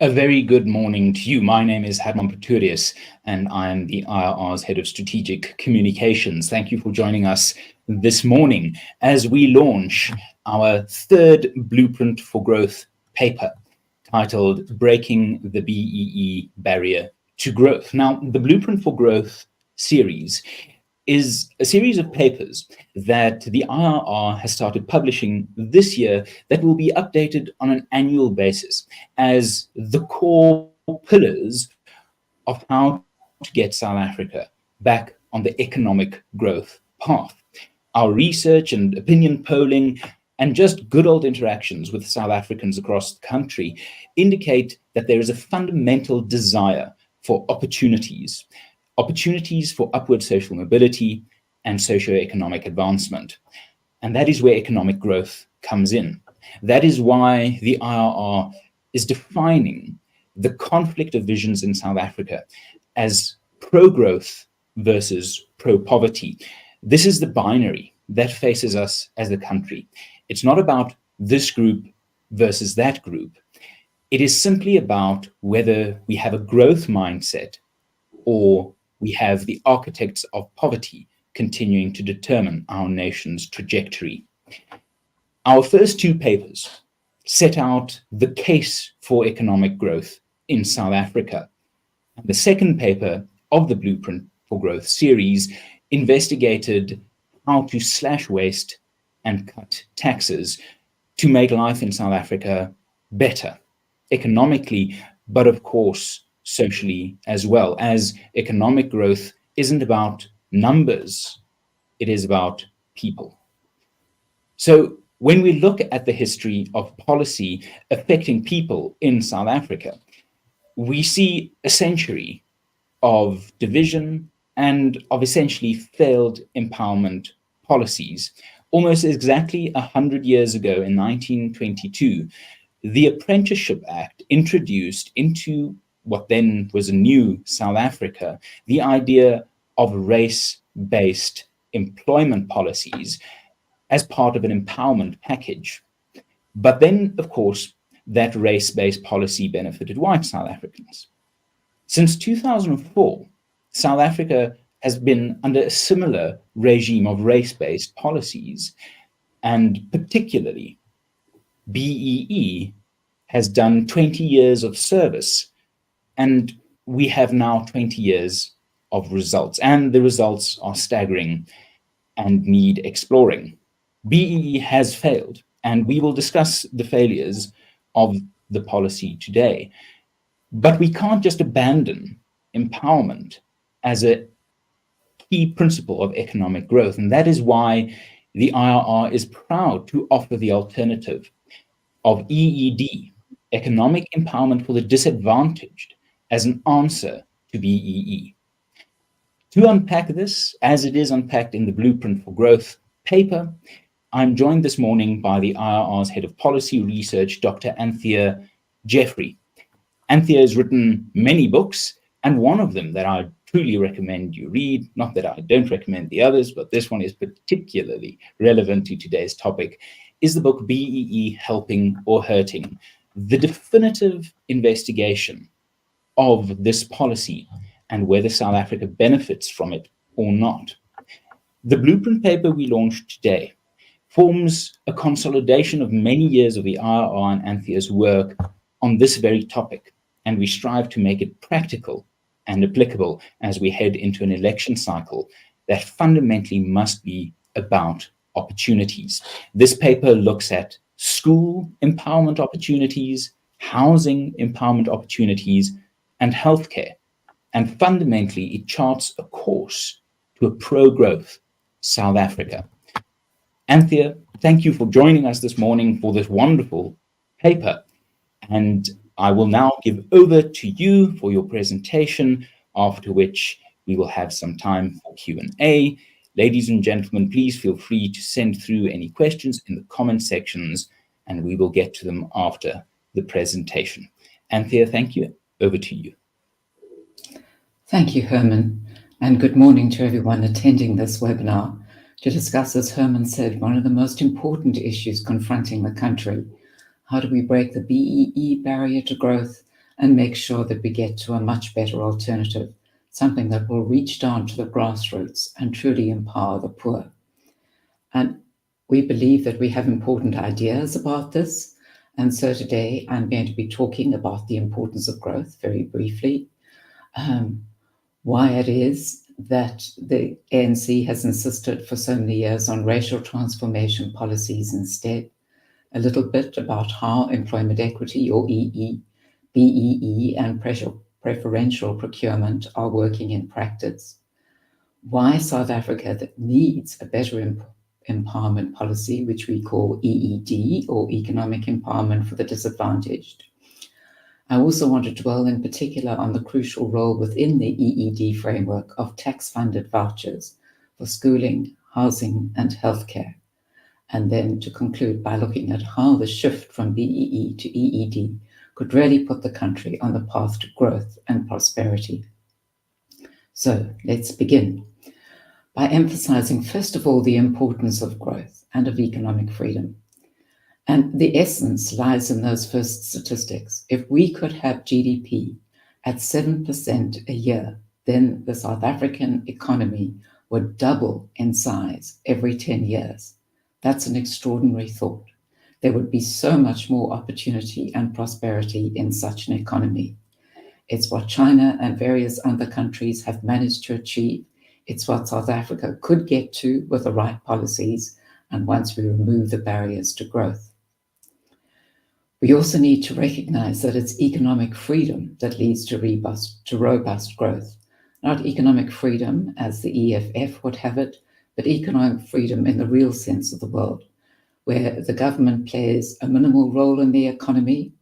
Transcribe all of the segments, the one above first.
A very good morning to you. My name is Hermann Pretorius, and I am the IRR's Head of Strategic Communications. Thank you for joining us this morning as we launch our third Blueprint for Growth paper titled Breaking the BEE Barrier to Growth. Now, the Blueprint for Growth series is a series of papers that the IRR has started publishing this year that will be updated on an annual basis as the core pillars of how to get South Africa back on the economic growth path. Our research and opinion polling and just good old interactions with South Africans across the country indicate that there is a fundamental desire for opportunities for upward social mobility and socioeconomic advancement. And that is where economic growth comes in. That is why the IRR is defining the conflict of visions in South Africa as pro-growth versus pro-poverty. This is the binary that faces us as a country. It's not about this group versus that group. It is simply about whether we have a growth mindset or we have the architects of poverty continuing to determine our nation's trajectory. Our first two papers set out the case for economic growth in South Africa. And the second paper of the Blueprint for Growth series investigated how to slash waste and cut taxes to make life in South Africa better, economically, but of course, socially as well, as economic growth isn't about numbers, it is about people. So when we look at the history of policy affecting people in South Africa, we see a century of division and of essentially failed empowerment policies. Almost exactly 100 years ago in 1922, the Apprenticeship Act introduced into what then was a new South Africa, the idea of race-based employment policies as part of an empowerment package. But then, of course, that race-based policy benefited white South Africans. Since 2004, South Africa has been under a similar regime of race-based policies, and particularly BEE has done 20 years of service, and we have now 20 years of results, and the results are staggering and need exploring. BEE has failed, and we will discuss the failures of the policy today. But we can't just abandon empowerment as a key principle of economic growth, and that is why the IRR is proud to offer the alternative of EED, economic empowerment for the disadvantaged, as an answer to BEE. To unpack this, as it is unpacked in the Blueprint for Growth paper, I'm joined this morning by the IRR's Head of Policy Research, Dr. Anthea Jeffery. Anthea has written many books, and one of them that I truly recommend you read, not that I don't recommend the others, but this one is particularly relevant to today's topic, is the book BEE Helping or Hurting? The definitive investigation of this policy and whether South Africa benefits from it or not. The Blueprint paper we launched today forms a consolidation of many years of the IRR and Anthea's work on this very topic, and we strive to make it practical and applicable as we head into an election cycle that fundamentally must be about opportunities. This paper looks at school empowerment opportunities, housing empowerment opportunities, and healthcare. And fundamentally, it charts a course to a pro-growth South Africa. Anthea, thank you for joining us this morning for this wonderful paper. And I will now give over to you for your presentation, after which we will have some time for Q&A. Ladies and gentlemen, please feel free to send through any questions in the comment sections, and we will get to them after the presentation. Anthea, thank you. Over to you. Thank you, Herman, and good morning to everyone attending this webinar to discuss, as Herman said, one of the most important issues confronting the country. How do we break the BEE barrier to growth? and make sure that we get to a much better alternative, something that will reach down to the grassroots and truly empower the poor. And we believe that we have important ideas about this. And so today I'm going to be talking about the importance of growth very briefly, why it is that the ANC has insisted for so many years on racial transformation policies instead, a little bit about how employment equity, or BEE, and preferential procurement are working in practice, why South Africa that needs a better empowerment policy, which we call EED, or Economic Empowerment for the Disadvantaged. I also want to dwell in particular on the crucial role within the EED framework of tax-funded vouchers for schooling, housing, and healthcare. And then to conclude by looking at how the shift from BEE to EED could really put the country on the path to growth and prosperity. So let's begin by emphasizing, first of all, the importance of growth and of economic freedom. And the essence lies in those first statistics. If we could have GDP at 7% a year, then the South African economy would double in size every 10 years. That's an extraordinary thought. There would be so much more opportunity and prosperity in such an economy. It's what China and various other countries have managed to achieve. It's what South Africa could get to with the right policies and once we remove the barriers to growth. We also need to recognize that it's economic freedom that leads to robust growth, not economic freedom as the EFF would have it, but economic freedom in the real sense of the word, where the government plays a minimal role in the economy,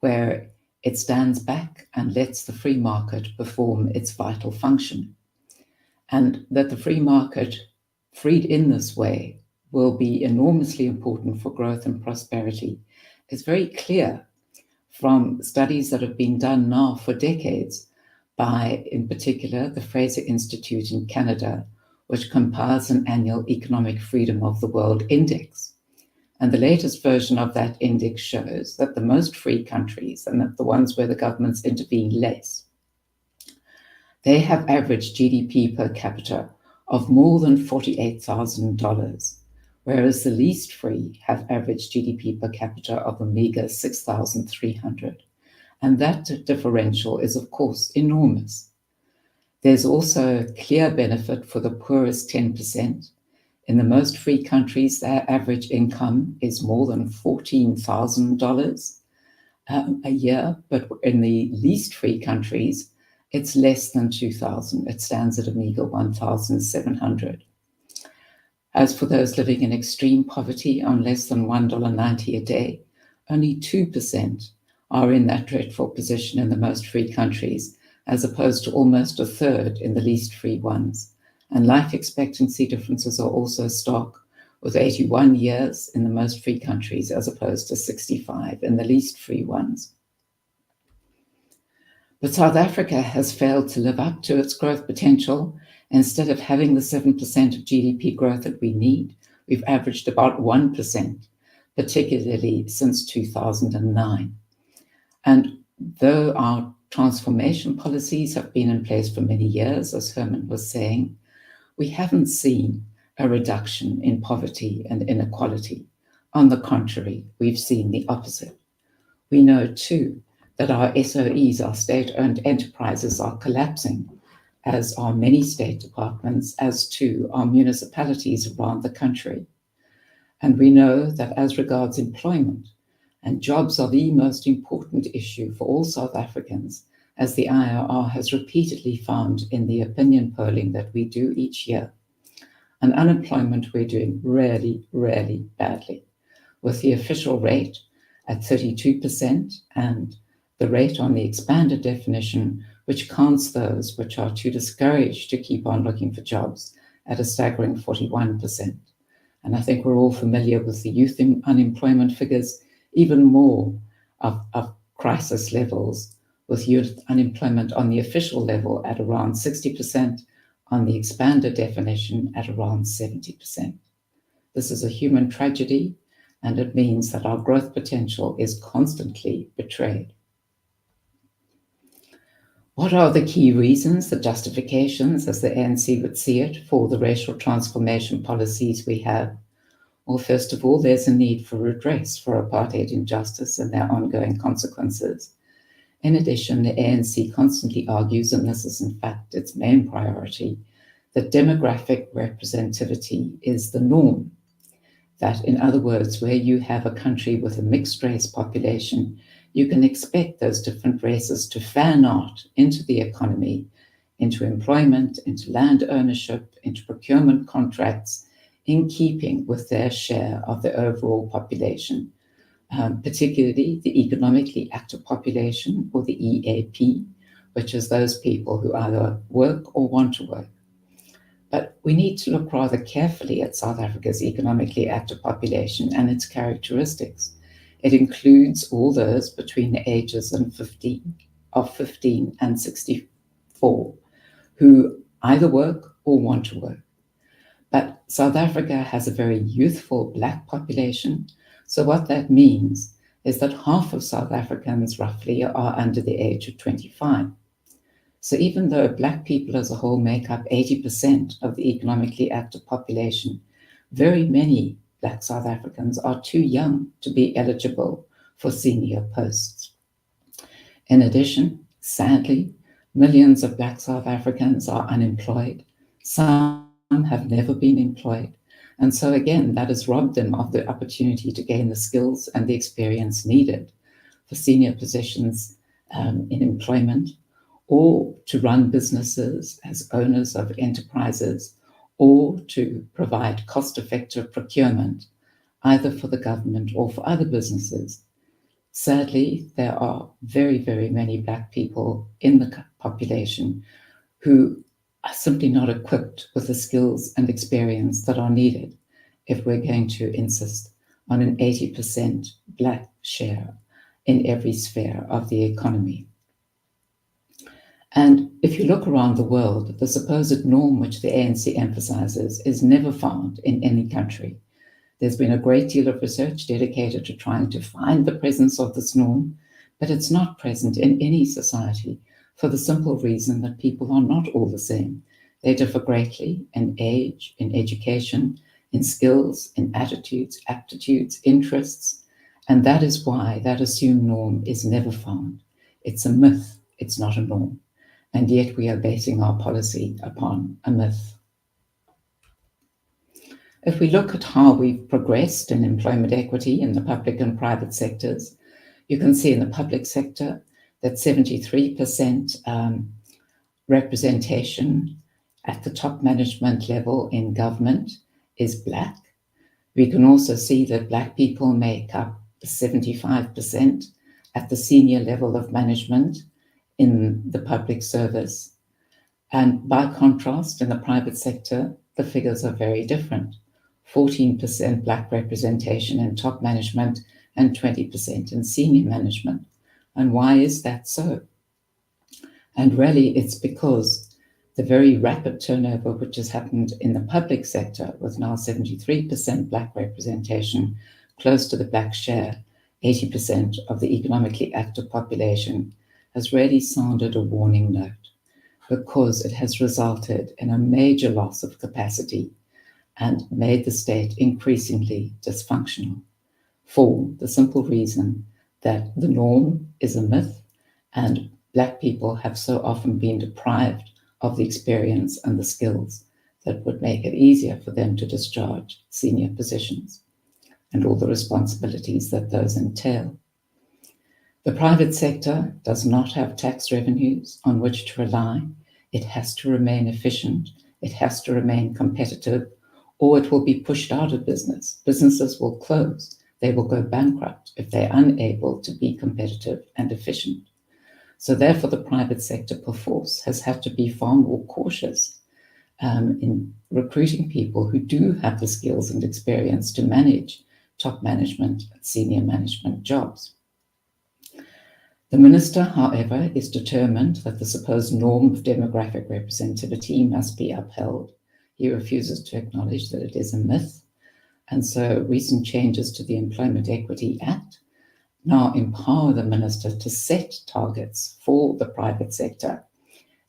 where it stands back and lets the free market perform its vital function. And that the free market, freed in this way, will be enormously important for growth and prosperity. It's very clear from studies that have been done now for decades by, in particular, the Fraser Institute in Canada, which compiles an annual Economic Freedom of the World Index. And the latest version of that index shows that the most free countries, and that the ones where the governments intervene less, they have average GDP per capita of more than $48,000. Whereas the least free have average GDP per capita of a meager 6,300. And that differential is, of course, enormous. There's also a clear benefit for the poorest 10%. In the most free countries, their average income is more than $14,000 a year, but in the least free countries, it's less than $2,000. It stands at a meager $1,700. As for those living in extreme poverty on less than $1.90 a day, only 2% are in that dreadful position in the most free countries, as opposed to almost a third in the least free ones. And life expectancy differences are also stark, with 81 years in the most free countries, as opposed to 65 in the least free ones. But South Africa has failed to live up to its growth potential. Instead of having the 7% of GDP growth that we need, we've averaged about 1%, particularly since 2009. And though our transformation policies have been in place for many years, as Hermann was saying, we haven't seen a reduction in poverty and inequality. On the contrary, we've seen the opposite. We know too that our SOEs, our state-owned enterprises, are collapsing, as are many state departments, as too are municipalities around the country. And we know that as regards employment, and jobs are the most important issue for all South Africans, as the IRR has repeatedly found in the opinion polling that we do each year. And unemployment, we're doing really, really badly, with the official rate at 32% and the rate on the expanded definition, which counts those which are too discouraged to keep on looking for jobs, at a staggering 41%. And I think we're all familiar with the youth unemployment figures, even more of crisis levels, with youth unemployment on the official level at around 60%, on the expanded definition at around 70%. This is a human tragedy, and it means that our growth potential is constantly betrayed. What are the key reasons, the justifications, as the ANC would see it, for the racial transformation policies we have? Well, first of all, there's a need for redress for apartheid injustice and their ongoing consequences. In addition, the ANC constantly argues, and this is in fact its main priority, that demographic representativity is the norm. That, in other words, where you have a country with a mixed race population, you can expect those different races to fan out into the economy, into employment, into land ownership, into procurement contracts, in keeping with their share of the overall population, particularly the economically active population, or the EAP, which is those people who either work or want to work. But we need to look rather carefully at South Africa's economically active population and its characteristics. It includes all those between the ages of 15 and 64 who either work or want to work. But South Africa has a very youthful Black population. So what that means is that half of South Africans roughly are under the age of 25. So even though Black people as a whole make up 80% of the economically active population, very many Black South Africans are too young to be eligible for senior posts. In addition, sadly, millions of Black South Africans are unemployed. Some have never been employed. And so again, that has robbed them of the opportunity to gain the skills and the experience needed for senior positions in employment, or to run businesses as owners of enterprises, or to provide cost-effective procurement, either for the government or for other businesses. Sadly, there are very, very many Black people in the population who are simply not equipped with the skills and experience that are needed if we're going to insist on an 80% Black share in every sphere of the economy. And if you look around the world, the supposed norm which the ANC emphasizes is never found in any country. There's been a great deal of research dedicated to trying to find the presence of this norm, but it's not present in any society for the simple reason that people are not all the same. They differ greatly in age, in education, in skills, in attitudes, aptitudes, interests, and that is why that assumed norm is never found. It's a myth, it's not a norm. And yet we are basing our policy upon a myth. If we look at how we've progressed in employment equity in the public and private sectors, you can see in the public sector that 73% representation at the top management level in government is Black. We can also see that Black people make up 75% at the senior level of management in the public service. And by contrast, in the private sector, the figures are very different. 14% Black representation in top management and 20% in senior management. And why is that so? And really, it's because the very rapid turnover which has happened in the public sector, with now 73% Black representation, close to the Black share, 80% of the economically active population, has really sounded a warning note, because it has resulted in a major loss of capacity and made the state increasingly dysfunctional, for the simple reason that the norm is a myth and Black people have so often been deprived of the experience and the skills that would make it easier for them to discharge senior positions and all the responsibilities that those entail. The private sector does not have tax revenues on which to rely. It has to remain efficient. It has to remain competitive, or it will be pushed out of business. Businesses will close. They will go bankrupt if they're unable to be competitive and efficient. So therefore, the private sector, perforce, has had to be far more cautious in recruiting people who do have the skills and experience to manage top management and senior management jobs. The minister, however, is determined that the supposed norm of demographic representativity must be upheld. He refuses to acknowledge that it is a myth. And so recent changes to the Employment Equity Act now empower the minister to set targets for the private sector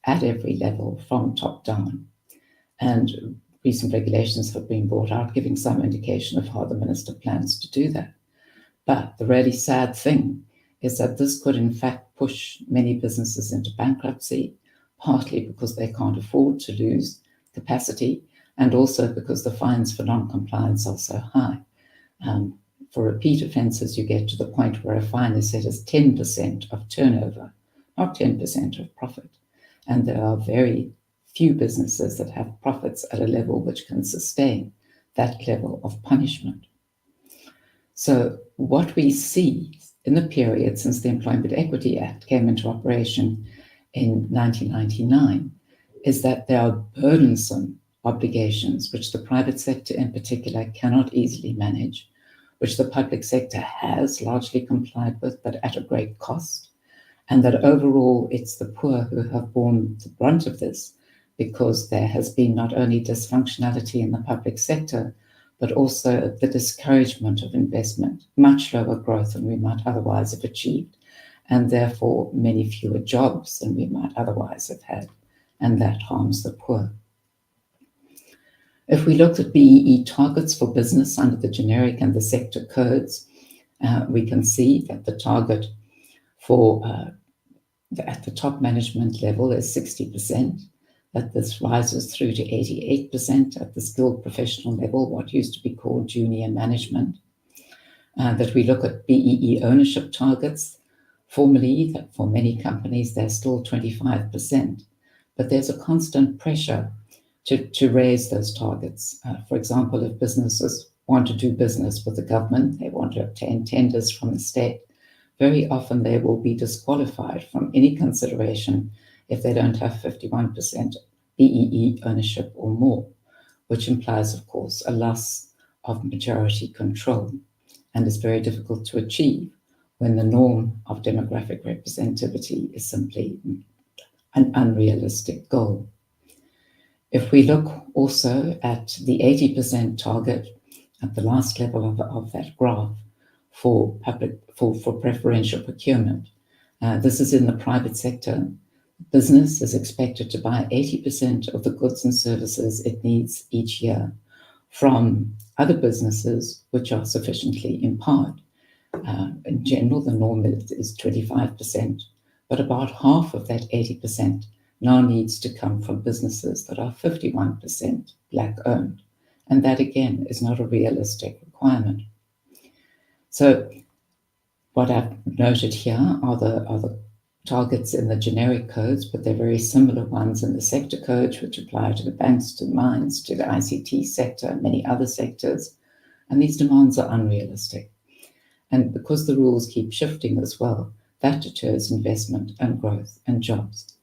at every level from top down. And recent regulations have been brought out giving some indication of how the minister plans to do that. But the really sad thing is that this could in fact push many businesses into bankruptcy, partly because they can't afford to lose capacity, and also because the fines for non-compliance are so high. For repeat offences, you get to the point where a fine is set as 10% of turnover, not 10% of profit. And there are very few businesses that have profits at a level which can sustain that level of punishment. So what we see in the period since the Employment Equity Act came into operation in 1999 is that there are burdensome obligations which the private sector in particular cannot easily manage, which the public sector has largely complied with, but at a great cost, and that overall it's the poor who have borne the brunt of this because there has been not only dysfunctionality in the public sector, but also the discouragement of investment, much lower growth than we might otherwise have achieved, and therefore many fewer jobs than we might otherwise have had, and that harms the poor. If we look at BEE targets for business under the generic and the sector codes, we can see that the target for at the top management level is 60%, that this rises through to 88% at the skilled professional level, what used to be called junior management. That we look at BEE ownership targets. Formerly, that for many companies, they're still 25%, but there's a constant pressure to raise those targets. For example, if businesses want to do business with the government, they want to obtain tenders from the state, very often they will be disqualified from any consideration if they don't have 51% BEE ownership or more, which implies, of course, a loss of majority control and is very difficult to achieve when the norm of demographic representativity is simply an unrealistic goal. If we look also at the 80% target at the last level of that graph for preferential procurement, this is in the private sector. Business is expected to buy 80% of the goods and services it needs each year from other businesses which are sufficiently empowered. In general, the norm is 25%, but about half of that 80% now needs to come from businesses that are 51% Black-owned. And that, again, is not a realistic requirement. So what I've noted here are the targets in the generic codes, but they're very similar ones in the sector codes, which apply to the banks, to the mines, to the ICT sector, and many other sectors. And these demands are unrealistic. And because the rules keep shifting as well, that deters investment and growth and jobs.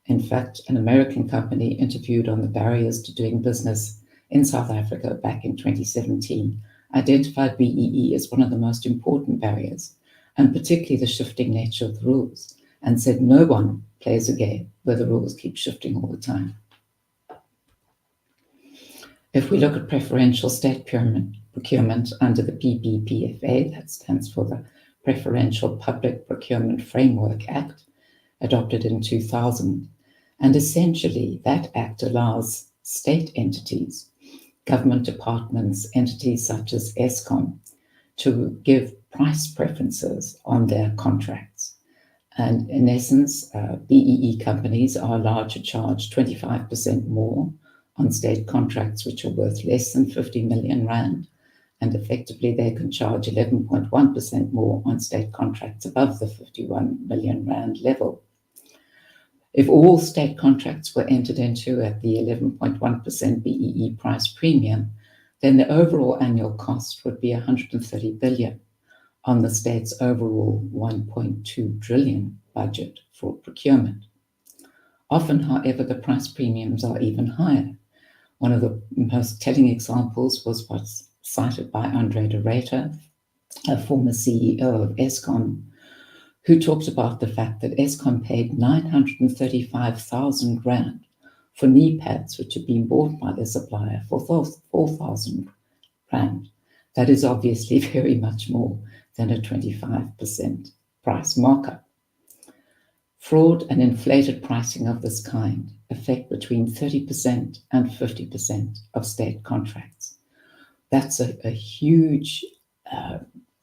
In fact, an American company interviewed on the barriers to doing business in South Africa back in 2017 identified BEE as one of the most important barriers, and particularly the shifting nature of the rules, and said no one plays a game where the rules keep shifting all the time. If we look at preferential state procurement under the PPPFA, that stands for the Preferential Public Procurement Framework Act, adopted in 2000, and essentially that act allows state entities, government departments, entities such as Eskom, to give price preferences on their contracts. And in essence, BEE companies are allowed to charge 25% more on state contracts which are worth less than 50 million rand, and effectively they can charge 11.1% more on state contracts above the 51 million rand level. If all state contracts were entered into at the 11.1% BEE price premium, then the overall annual cost would be 130 billion on the state's overall 1.2 trillion budget for procurement. Often, however, the price premiums are even higher. One of the most telling examples was what's cited by Andre de Ruyter, a former CEO of Eskom, who talked about the fact that Eskom paid 935,000 rand for knee pads which had been bought by the supplier for 4,000 rand. That is obviously very much more than a 25% price markup. Fraud and inflated pricing of this kind affect between 30% and 50% of state contracts. That's a huge,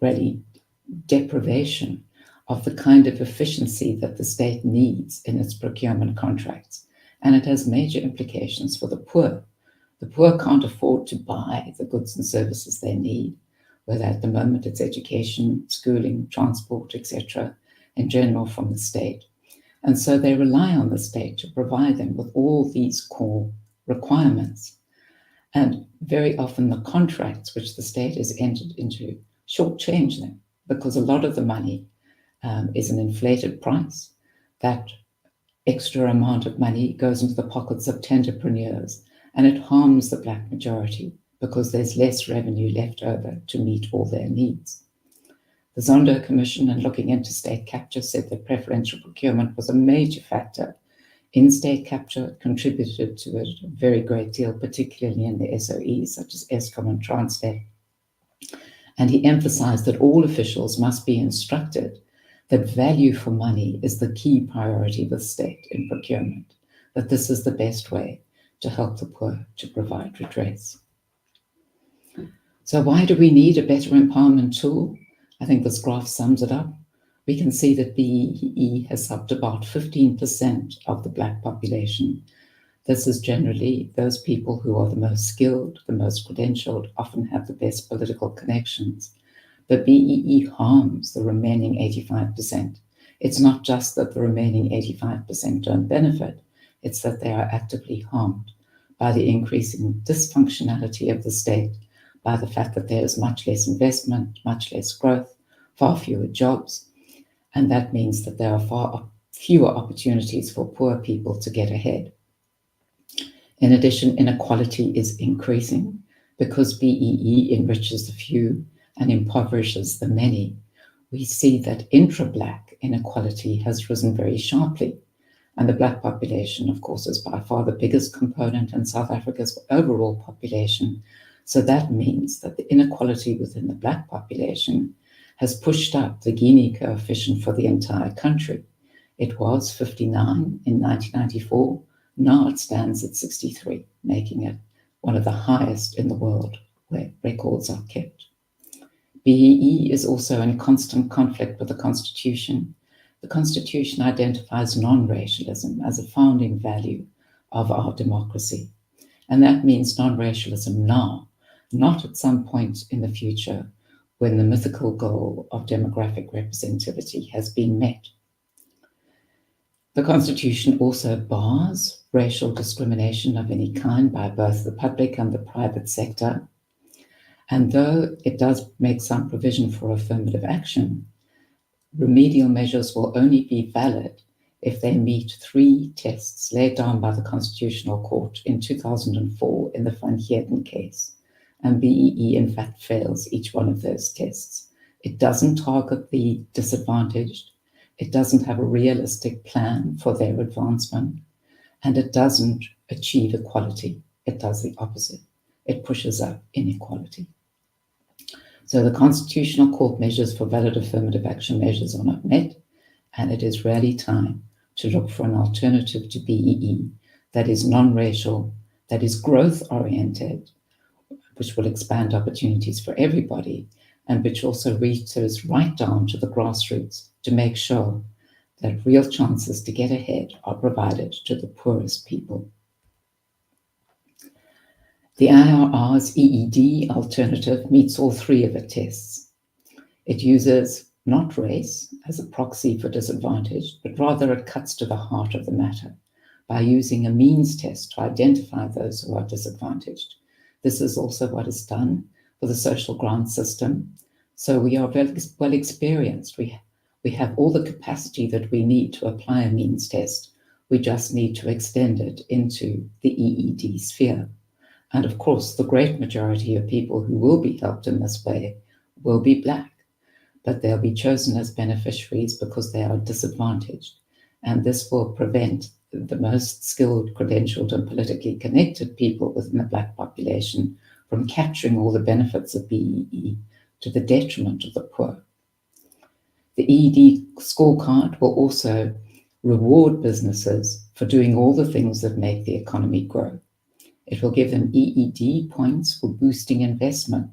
really, deprivation of the kind of efficiency that the state needs in its procurement contracts. And it has major implications for the poor. The poor can't afford to buy the goods and services they need, whether at the moment it's education, schooling, transport, etc., in general from the state. And so they rely on the state to provide them with all these core requirements. And very often the contracts which the state has entered into shortchange them, because a lot of the money is an inflated price. That extra amount of money goes into the pockets of tenderpreneurs, and it harms the Black majority because there's less revenue left over to meet all their needs. The Zondo Commission, in looking into state capture, said that preferential procurement was a major factor in state capture. It contributed to it a very great deal, particularly in the SOEs such as Eskom and Transnet. And he emphasized that all officials must be instructed that value for money is the key priority of the state in procurement, that this is the best way to help the poor to provide redress. So why do we need a better empowerment tool? I think this graph sums it up. We can see that BEE has helped about 15% of the Black population. This is generally those people who are the most skilled, the most credentialed, often have the best political connections. But BEE harms the remaining 85%. It's not just that the remaining 85% don't benefit, it's that they are actively harmed by the increasing dysfunctionality of the state, by the fact that there is much less investment, much less growth, far fewer jobs. And that means that there are far fewer opportunities for poor people to get ahead. In addition, inequality is increasing because BEE enriches the few and impoverishes the many. We see that intra-Black inequality has risen very sharply. And the Black population, of course, is by far the biggest component in South Africa's overall population. So that means that the inequality within the Black population has pushed up the Gini coefficient for the entire country. It was 59 in 1994. Now it stands at 63, making it one of the highest in the world where records are kept. BEE is also in constant conflict with the Constitution. The Constitution identifies non-racialism as a founding value of our democracy. And that means non-racialism now, not at some point in the future when the mythical goal of demographic representativity has been met. The Constitution also bars racial discrimination of any kind by both the public and the private sector. And though it does make some provision for affirmative action, remedial measures will only be valid if they meet 3 tests laid down by the Constitutional Court in 2004 in the Van Heerden case. And BEE, in fact, fails each one of those tests. It doesn't target the disadvantaged. It doesn't have a realistic plan for their advancement. And it doesn't achieve equality. It does the opposite. It pushes up inequality. So the Constitutional Court measures for valid affirmative action measures are not met, and it is really time to look for an alternative to BEE that is non-racial, that is growth-oriented, which will expand opportunities for everybody, and which also reaches right down to the grassroots to make sure that real chances to get ahead are provided to the poorest people. The IRR's EED alternative meets all 3 of the tests. It uses not race as a proxy for disadvantage, but rather it cuts to the heart of the matter by using a means test to identify those who are disadvantaged. This is also what is done for the social grant system. So we are very well experienced. We have all the capacity that we need to apply a means test. We just need to extend it into the EED sphere. And of course, the great majority of people who will be helped in this way will be Black, but they'll be chosen as beneficiaries because they are disadvantaged. And this will prevent the most skilled, credentialed, and politically connected people within the Black population from capturing all the benefits of BEE to the detriment of the poor The EED scorecard will also reward businesses for doing all the things that make the economy grow. It will give them EED points for boosting investment,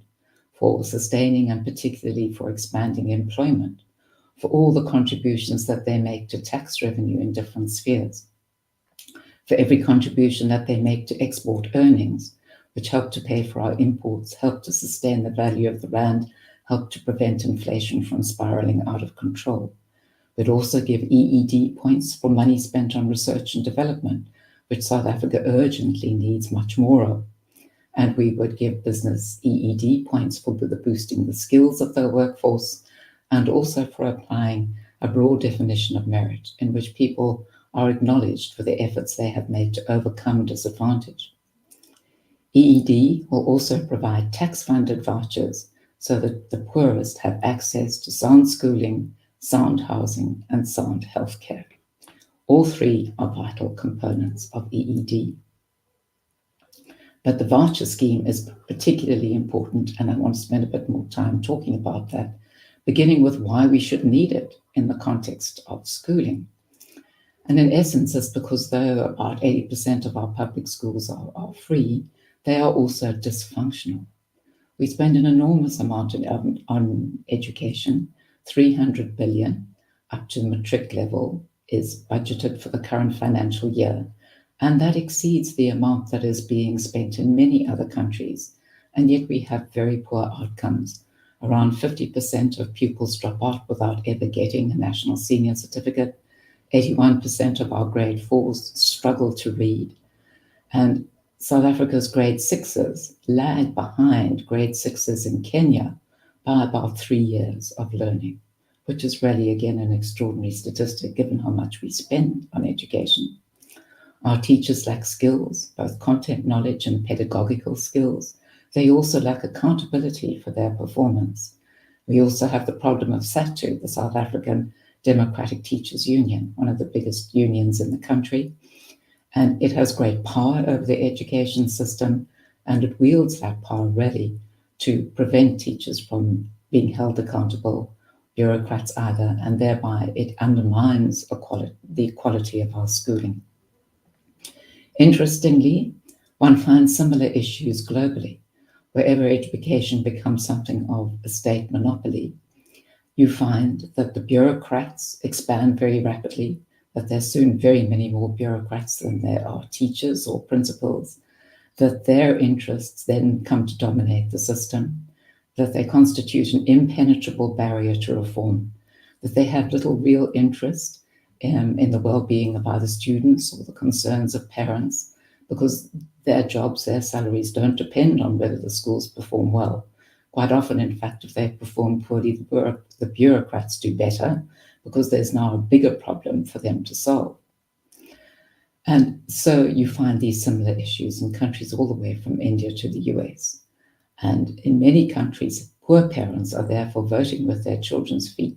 for sustaining and particularly for expanding employment, for all the contributions that they make to tax revenue in different spheres, for every contribution that they make to export earnings, which help to pay for our imports, help to sustain the value of the rand, help to prevent inflation from spiraling out of control. We'd also give EED points for money spent on research and development, which South Africa urgently needs much more of. And we would give business EED points for boosting the skills of their workforce, and also for applying a broad definition of merit in which people are acknowledged for the efforts they have made to overcome disadvantage. EED will also provide tax-funded vouchers so that the poorest have access to sound schooling, sound housing, and sound healthcare. All three are vital components of EED. But the voucher scheme is particularly important, and I want to spend a bit more time talking about that, beginning with why we should need it in the context of schooling. And in essence, it's because though about 80% of our public schools are free, they are also dysfunctional. We spend an enormous amount on education. 300 billion up to matric level is budgeted for the current financial year, and that exceeds the amount that is being spent in many other countries. And yet we have very poor outcomes. Around 50% of pupils drop out without ever getting a national senior certificate. 81% of our grade 4s struggle to read. And South Africa's grade 6s lag behind grade 6s in Kenya by about 3 years of learning, which is really, again, an extraordinary statistic given how much we spend on education. Our teachers lack skills, both content knowledge and pedagogical skills. They also lack accountability for their performance. We also have the problem of SATU, the South African Democratic Teachers Union, one of the biggest unions in the country. And it has great power over the education system, and it wields that power really to prevent teachers from being held accountable, bureaucrats either, and thereby it undermines the quality of our schooling. Interestingly, one finds similar issues globally. Wherever education becomes something of a state monopoly, you find that the bureaucrats expand very rapidly, that there's soon very many more bureaucrats than there are teachers or principals, that their interests then come to dominate the system, that they constitute an impenetrable barrier to reform, that they have little real interest in the well-being of either students or the concerns of parents, because their jobs, their salaries don't depend on whether the schools perform well. Quite often, in fact, if they perform poorly, the bureaucrats do better, because there's now a bigger problem for them to solve. And so you find these similar issues in countries all the way from India to the US. And in many countries, poor parents are therefore voting with their children's feet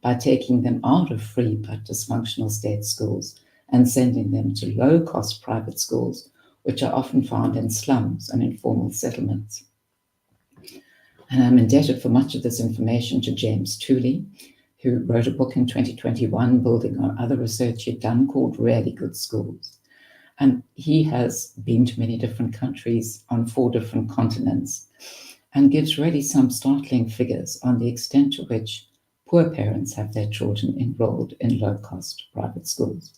by taking them out of free but dysfunctional state schools and sending them to low-cost private schools, which are often found in slums and informal settlements. And I'm indebted for much of this information to James Tooley, who wrote a book in 2021 building on other research he'd done called Really Good Schools. And he has been to many different countries on 4 different continents and gives really some startling figures on the extent to which poor parents have their children enrolled in low-cost private schools.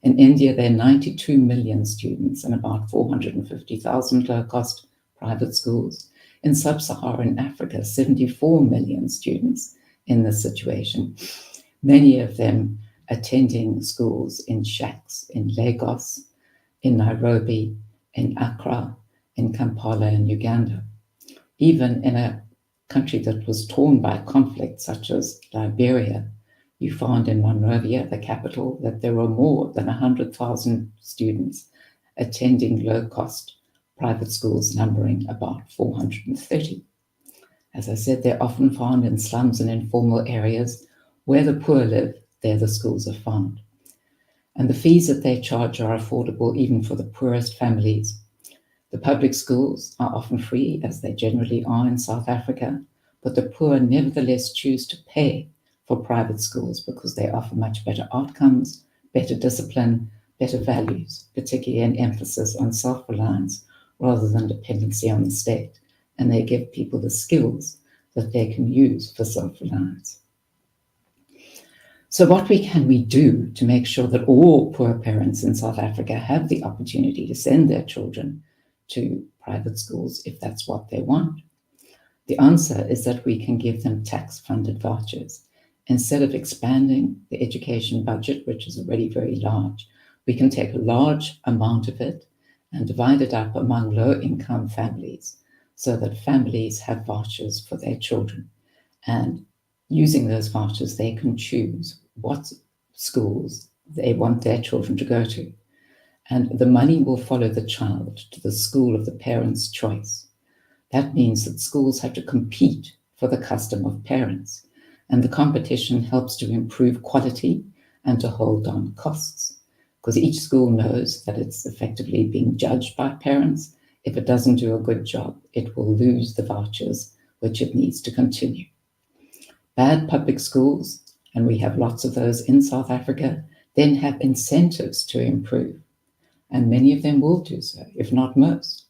In India, there are 92 million students and about 450,000 low-cost private schools. In sub-Saharan Africa, 74 million students in this situation, many of them attending schools in shacks in Lagos, in Nairobi, in Accra, in Kampala, in Uganda. Even in a country that was torn by conflict, such as Liberia, you found in Monrovia, the capital, that there were more than 100,000 students attending low-cost private schools, numbering about 430. As I said, they're often found in slums and informal areas. Where the poor live, there the schools are found. And the fees that they charge are affordable even for the poorest families. The public schools are often free, as they generally are in South Africa, but the poor nevertheless choose to pay for private schools because they offer much better outcomes, better discipline, better values, particularly an emphasis on self-reliance rather than dependency on the state. And they give people the skills that they can use for self-reliance. So what can we do to make sure that all poor parents in South Africa have the opportunity to send their children to private schools if that's what they want? The answer is that we can give them tax-funded vouchers. Instead of expanding the education budget, which is already very large, we can take a large amount of it and divide it up among low-income families so that families have vouchers for their children. And using those vouchers, they can choose what schools they want their children to go to. And the money will follow the child to the school of the parent's choice. That means that schools have to compete for the custom of parents, and the competition helps to improve quality and to hold down costs, because each school knows that it's effectively being judged by parents. If it doesn't do a good job, it will lose the vouchers, which it needs to continue. Bad public schools, and we have lots of those in South Africa, then have incentives to improve, and many of them will do so, if not most.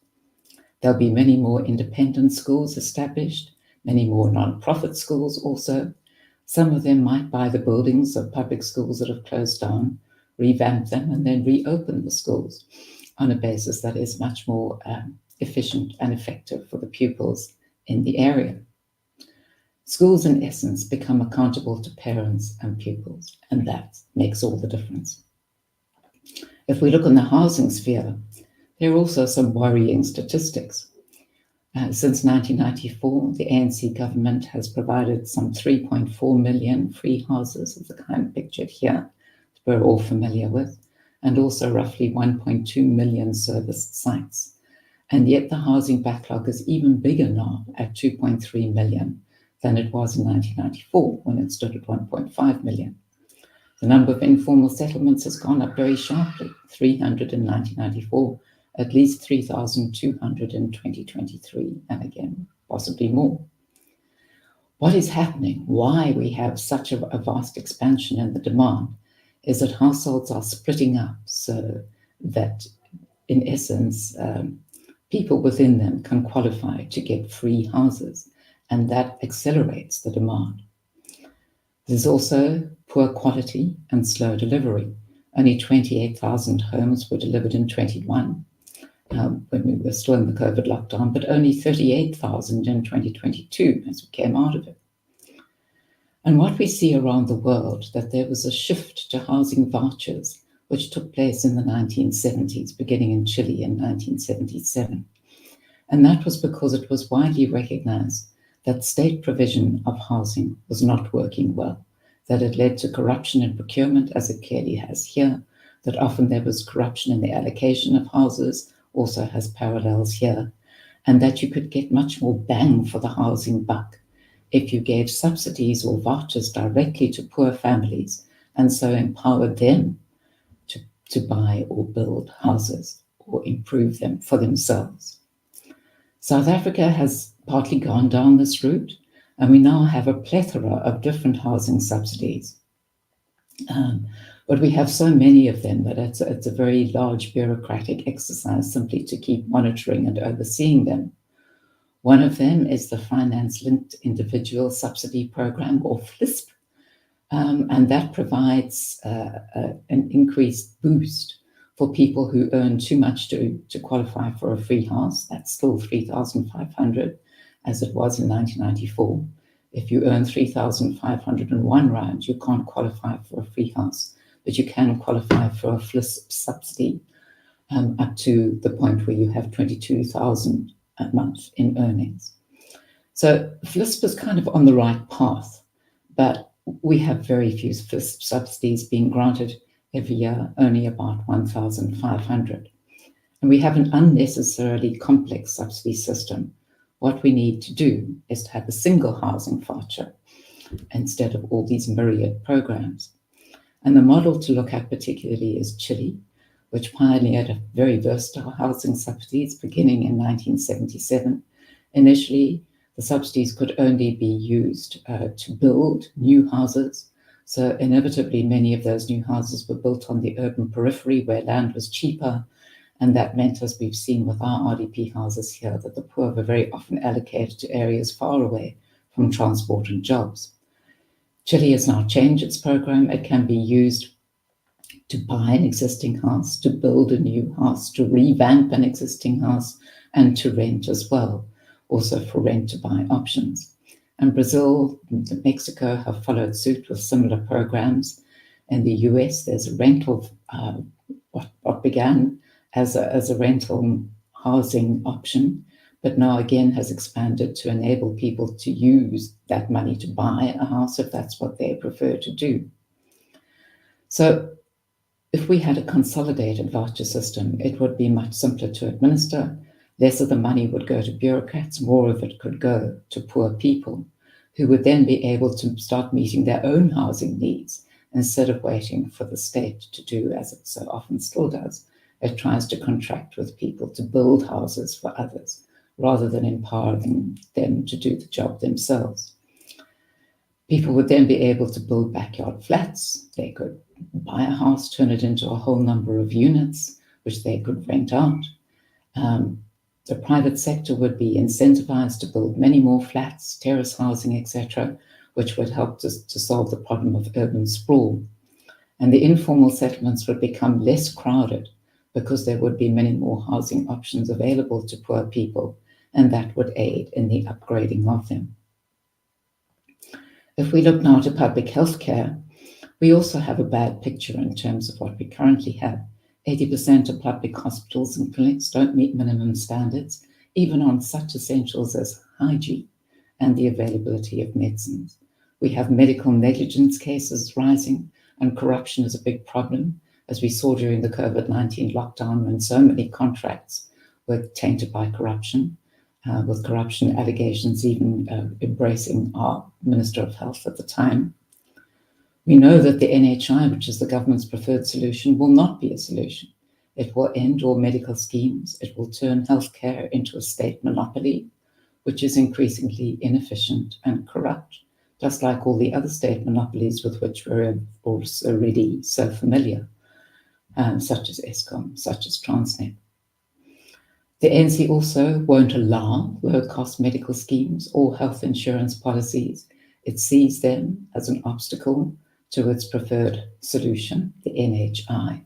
There'll be many more independent schools established, many more non-profit schools also. Some of them might buy the buildings of public schools that have closed down, revamp them, and then reopen the schools on a basis that is much more efficient and effective for the pupils in the area. Schools, in essence, become accountable to parents and pupils, and that makes all the difference. If we look in the housing sphere, there are also some worrying statistics. Since 1994, the ANC government has provided some 3.4 million free houses of the kind pictured here, that we're all familiar with, and also roughly 1.2 million serviced sites. And yet the housing backlog is even bigger now at 2.3 million than it was in 1994 when it stood at 1.5 million. The number of informal settlements has gone up very sharply, 300 in 1994, at least 3,200 in 2023, and again, possibly more. What is happening, why we have such a vast expansion in the demand, is that households are splitting up so that, in essence, people within them can qualify to get free houses, and that accelerates the demand. There's also poor quality and slow delivery. Only 28,000 homes were delivered in 21 when we were still in the COVID lockdown, but only 38,000 in 2022 as we came out of it. And what we see around the world, that there was a shift to housing vouchers, which took place in the 1970s, beginning in Chile in 1977. And that was because it was widely recognized that state provision of housing was not working well, that it led to corruption in procurement, as it clearly has here, that often there was corruption in the allocation of houses, also has parallels here, and that you could get much more bang for the housing buck if you gave subsidies or vouchers directly to poor families and so empowered them to buy or build houses or improve them for themselves. South Africa has partly gone down this route, and we now have a plethora of different housing subsidies. But we have so many of them that it's a very large bureaucratic exercise simply to keep monitoring and overseeing them. One of them is the Finance-Linked Individual Subsidy Program, or FLISP, and that provides an increased boost for people who earn too much to qualify for a free house. That's still 3,500, as it was in 1994. If you earn 3,501 rand, you can't qualify for a free house, but you can qualify for a FLISP subsidy up to the point where you have 22,000 a month in earnings. So FLISP is kind of on the right path, but we have very few FLISP subsidies being granted every year, only about 1,500. And we have an unnecessarily complex subsidy system. What we need to do is to have a single housing voucher instead of all these myriad programs. And the model to look at particularly is Chile, which pioneered a very versatile housing subsidies beginning in 1977, initially The subsidies could only be used to build new houses. So inevitably, many of those new houses were built on the urban periphery where land was cheaper. And that meant, as we've seen with our RDP houses here, that the poor were very often allocated to areas far away from transport and jobs. Chile has now changed its program. It can be used to buy an existing house, to build a new house, to revamp an existing house, and to rent as well, also for rent-to-buy options. And Brazil and Mexico have followed suit with similar programs. In the US, there's a rental, what began as a rental housing option, but now again has expanded to enable people to use that money to buy a house if that's what they prefer to do. So if we had a consolidated voucher system, it would be much simpler to administer. Less of the money would go to bureaucrats, more of it could go to poor people, who would then be able to start meeting their own housing needs instead of waiting for the state to do, as it so often still does. It tries to contract with people to build houses for others, rather than empowering them to do the job themselves. People would then be able to build backyard flats. They could buy a house, turn it into a whole number of units, which they could rent out. The private sector would be incentivized to build many more flats, terrace housing, etc., which would help to solve the problem of urban sprawl. And the informal settlements would become less crowded because there would be many more housing options available to poor people, and that would aid in the upgrading of them. If we look now to public health care, we also have a bad picture in terms of what we currently have. 80% of public hospitals and clinics don't meet minimum standards, even on such essentials as hygiene and the availability of medicines. We have medical negligence cases rising, and corruption is a big problem, as we saw during the COVID-19 lockdown when so many contracts were tainted by corruption, with corruption allegations even embracing our Minister of Health at the time. We know that the NHI, which is the government's preferred solution, will not be a solution. It will end all medical schemes. It will turn healthcare into a state monopoly, which is increasingly inefficient and corrupt, just like all the other state monopolies with which we're already so familiar, such as Eskom, such as Transnet. The ANC also won't allow low-cost medical schemes or health insurance policies. It sees them as an obstacle to its preferred solution, the NHI.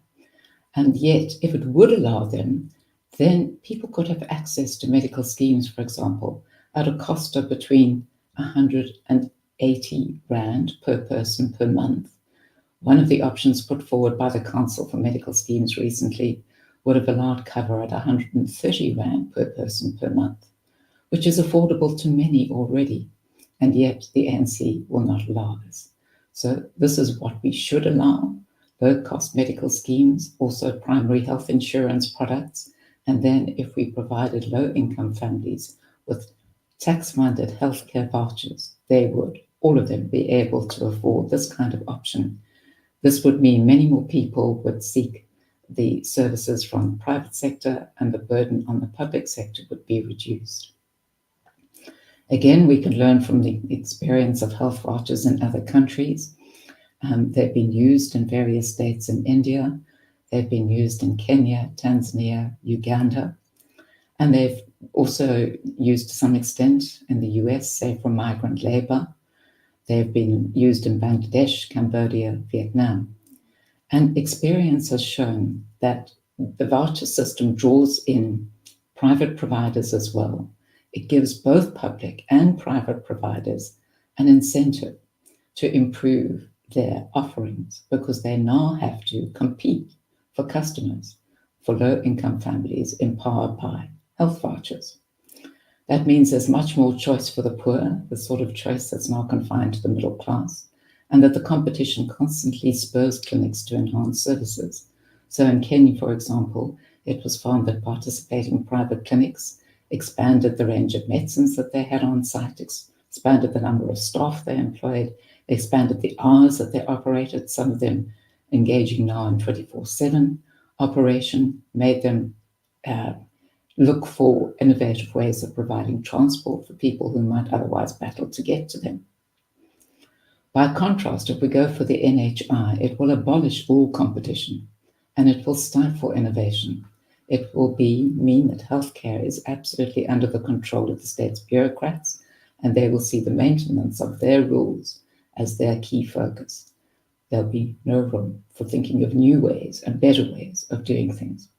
And yet, if it would allow them, then people could have access to medical schemes, for example, at a cost of between 180 Rand per person per month. One of the options put forward by the Council for Medical Schemes recently would have allowed cover at 130 Rand per person per month, which is affordable to many already, and yet the ANC will not allow this. So this is what we should allow: low-cost medical schemes, also primary health insurance products, and then if we provided low-income families with tax-funded healthcare vouchers, they would, all of them, be able to afford this kind of option. This would mean many more people would seek the services from the private sector, and the burden on the public sector would be reduced. Again, we can learn from the experience of health vouchers in other countries. They've been used in various states in India. They've been used in Kenya, Tanzania, Uganda. And they've also used to some extent in the US, say for migrant labor. They've been used in Bangladesh, Cambodia, Vietnam. And experience has shown that the voucher system draws in private providers as well. It gives both public and private providers an incentive to improve their offerings, because they now have to compete for customers for low-income families empowered by health vouchers. That means there's much more choice for the poor, the sort of choice that's now confined to the middle class, and that the competition constantly spurs clinics to enhance services. So in Kenya, for example, it was found that participating private clinics expanded the range of medicines that they had on site, expanded the number of staff they employed, expanded the hours that they operated, some of them engaging now in 24/7 operation, made them look for innovative ways of providing transport for people who might otherwise battle to get to them. By contrast, if we go for the NHI, it will abolish all competition and it will stifle innovation. It will mean that healthcare is absolutely under the control of the state's bureaucrats, and they will see the maintenance of their rules as their key focus. There'll be no room for thinking of new ways and better ways of doing things.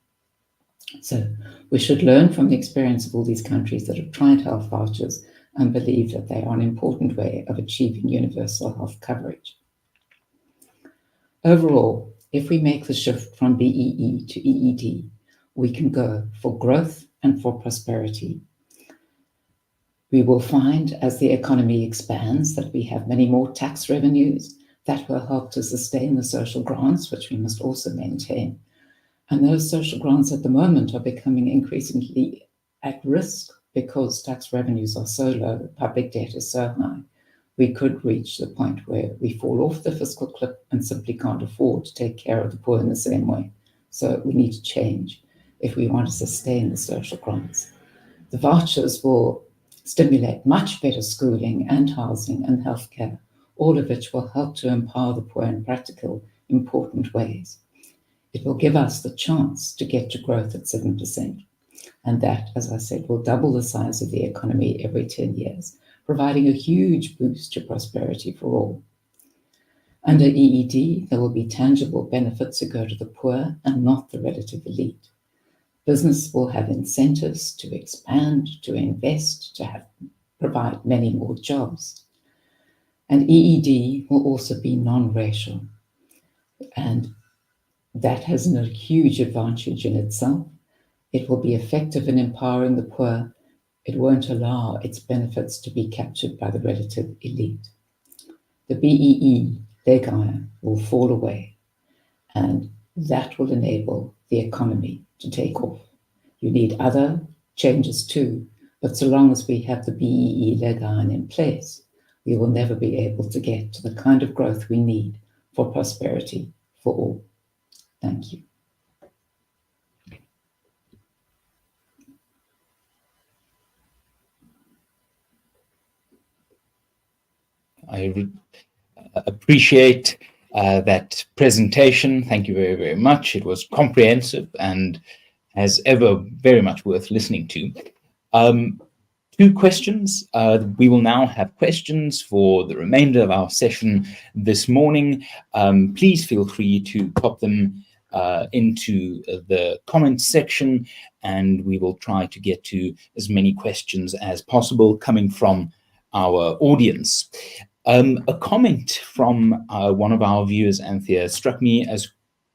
So we should learn from the experience of all these countries that have tried health vouchers and believe that they are an important way of achieving universal health coverage. Overall, if we make the shift from BEE to EED, we can go for growth and for prosperity. We will find, as the economy expands, that we have many more tax revenues that will help to sustain the social grants, which we must also maintain. And those social grants at the moment are becoming increasingly at risk because tax revenues are so low, public debt is so high. We could reach the point where we fall off the fiscal cliff and simply can't afford to take care of the poor in the same way. So we need to change if we want to sustain the social grants. The vouchers will stimulate much better schooling and housing and healthcare, all of which will help to empower the poor in practical, important ways. It will give us the chance to get to growth at 7%. And that, as I said, will double the size of the economy every 10 years, providing a huge boost to prosperity for all. Under EED, there will be tangible benefits that go to the poor and not the relative elite. Business will have incentives to expand, to invest, to provide many more jobs. And EED will also be non-racial. And that has a huge advantage in itself. It will be effective in empowering the poor. It won't allow its benefits to be captured by the relative elite. The BEE legi will fall away, and that will enable the economy to take off. You need other changes too, but so long as we have the BEE legi in place, we will never be able to get to the kind of growth we need for prosperity for all. Thank you. I appreciate that presentation. Thank you very, very much. It was comprehensive and, as ever, very much worth listening to. 2 questions. We will now have questions for the remainder of our session this morning. Please feel free to pop them into the comments section, and we will try to get to as many questions as possible coming from our audience. A comment from one of our viewers, Anthea, struck me as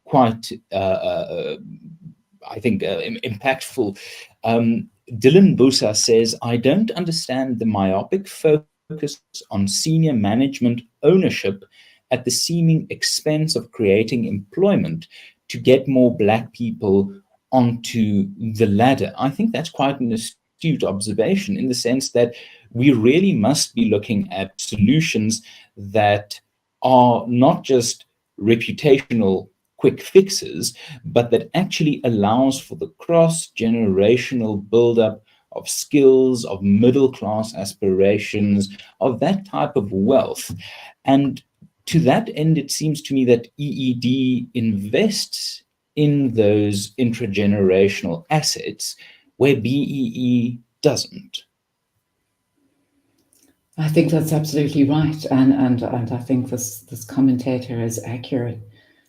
quite, I think, impactful. Dylan Busa says, I don't understand the myopic focus on senior management ownership at the seeming expense of creating employment to get more Black people onto the ladder. I think that's quite an astute observation, in the sense that we really must be looking at solutions that are not just reputational quick fixes, but that actually allows for the cross-generational buildup of skills, of middle-class aspirations, of that type of wealth. And to that end, it seems to me that EED invests in those intragenerational assets where BEE doesn't. I think that's absolutely right, and I think this commentator is accurate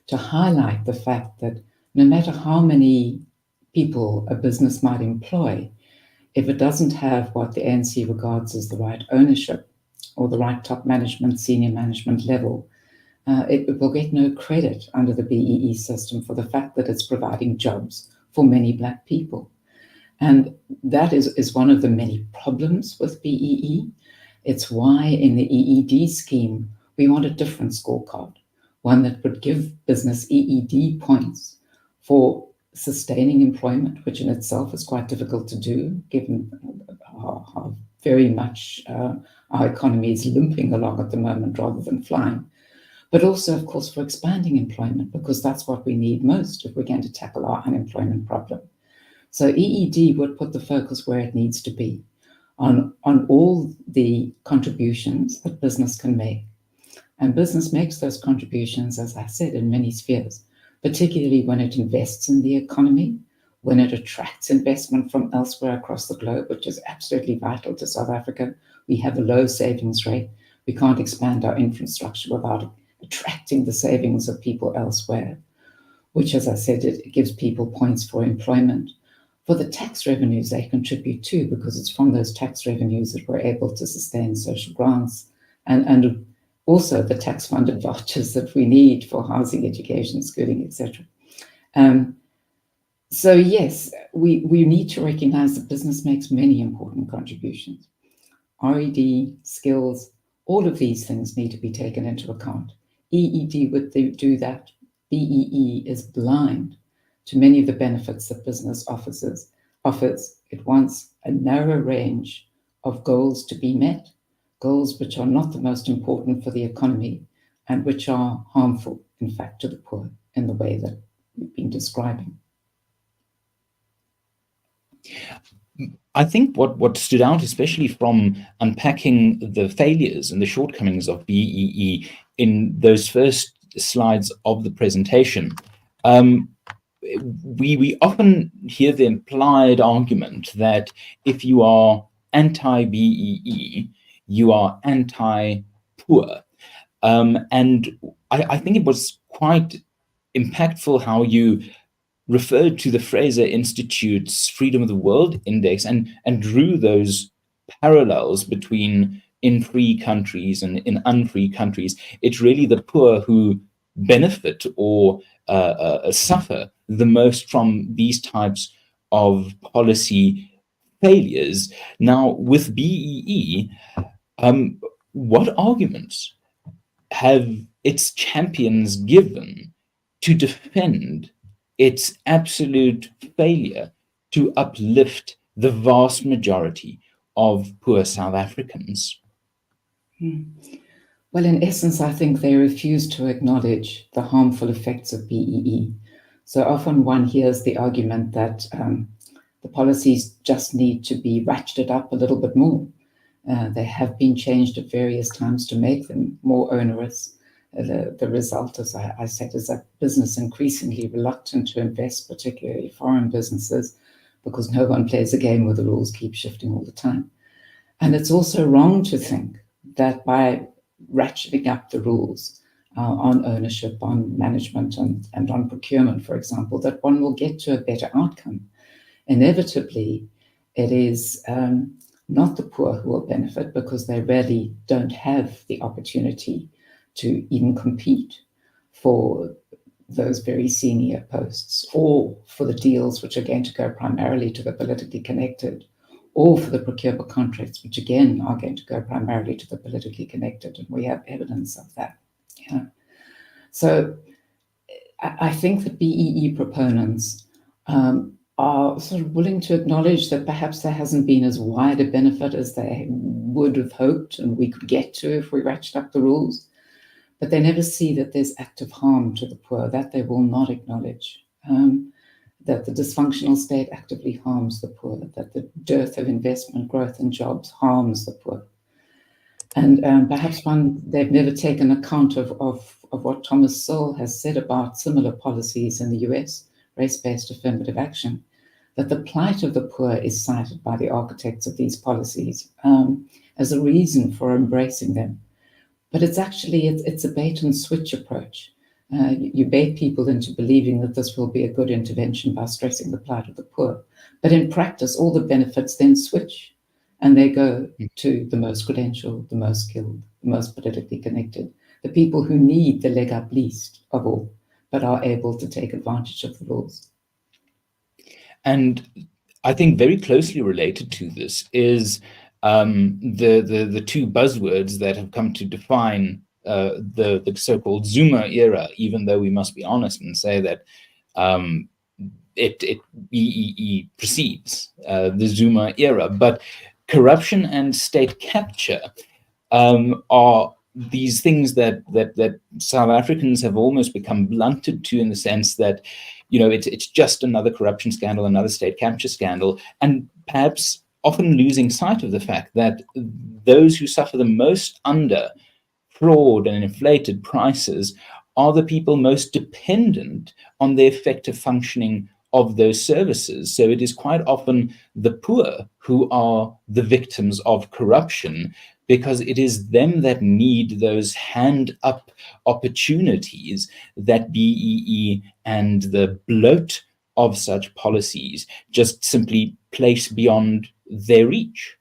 to highlight the fact that no matter how many people a business might employ, if it doesn't have what the ANC regards as the right ownership or the right top management, senior management level, it will get no credit under the BEE system for the fact that it's providing jobs for many Black people. And that is one of the many problems with BEE. It's why in the EED scheme, we want a different scorecard, one that would give business EED points for sustaining employment, which in itself is quite difficult to do, given how very much our economy is limping along at the moment rather than flying. But also, of course, for expanding employment, because that's what we need most if we're going to tackle our unemployment problem. So EED would put the focus where it needs to be, on all the contributions that business can make. And business makes those contributions, as I said, in many spheres, particularly when it invests in the economy, when it attracts investment from elsewhere across the globe, which is absolutely vital to South Africa. We have a low savings rate. We can't expand our infrastructure without attracting the savings of people elsewhere, which, as I said, it gives people points for employment. For the tax revenues they contribute to, because it's from those tax revenues that we're able to sustain social grants and also the tax-funded vouchers that we need for housing, education, schooling, etc. So yes, we need to recognize that business makes many important contributions. RED, skills, all of these things need to be taken into account. EED would do that. BEE is blind to many of the benefits that business offers. It wants a narrow range of goals to be met, goals which are not the most important for the economy and which are harmful, in fact, to the poor in the way that we've been describing. I think what stood out, especially from unpacking the failures and the shortcomings of BEE in those first slides of the presentation, we often hear the implied argument that if you are anti-BEE, you are anti-poor. And I think it was quite impactful how you referred to the Fraser Institute's Freedom of the World Index and drew those parallels between in free countries and in unfree countries. It's really the poor who benefit or suffer the most from these types of policy failures. Now, with BEE, what arguments have its champions given to defend its absolute failure to uplift the vast majority of poor South Africans? Well, in essence, I think they refuse to acknowledge the harmful effects of BEE. So often one hears the argument that the policies just need to be ratcheted up a little bit more. They have been changed at various times to make them more onerous. The result, as I said, is that business increasingly reluctant to invest, particularly foreign businesses, because no one plays a game where the rules keep shifting all the time. And it's also wrong to think that by ratcheting up the rules on ownership, on management, and on procurement, for example, that one will get to a better outcome. Inevitably, it is not the poor who will benefit, because they really don't have the opportunity to even compete for those very senior posts, or for the deals which are going to go primarily to the politically connected, or for the procurement contracts, which again are going to go primarily to the politically connected, and we have evidence of that. Yeah. So I think that BEE proponents are sort of willing to acknowledge that perhaps there hasn't been as wide a benefit as they would have hoped and we could get to if we ratcheted up the rules. But they never see that there's active harm to the poor. That they will not acknowledge. That the dysfunctional state actively harms the poor, that the dearth of investment, growth, and jobs harms the poor. And perhaps they've never taken account of what Thomas Sowell has said about similar policies in the US, race-based affirmative action, that the plight of the poor is cited by the architects of these policies as a reason for embracing them. But it's actually, it's a bait and switch approach. You bait people into believing that this will be a good intervention by stressing the plight of the poor. But in practice, all the benefits then switch, and they go to the most credentialed, the most skilled, the most politically connected, the people who need the leg up least of all, but are able to take advantage of the rules. And I think very closely related to this is the two buzzwords that have come to define the so-called Zuma era, even though we must be honest and say that BEE precedes the Zuma era. But corruption and state capture are these things that South Africans have almost become blunted to, in the sense that, it's just another corruption scandal, another state capture scandal, and perhaps often losing sight of the fact that those who suffer the most under fraud and inflated prices are the people most dependent on the effective functioning of those services. So it is quite often the poor who are the victims of corruption, because it is them that need those hand-up opportunities that BEE and the bloat of such policies just simply place beyond their reach.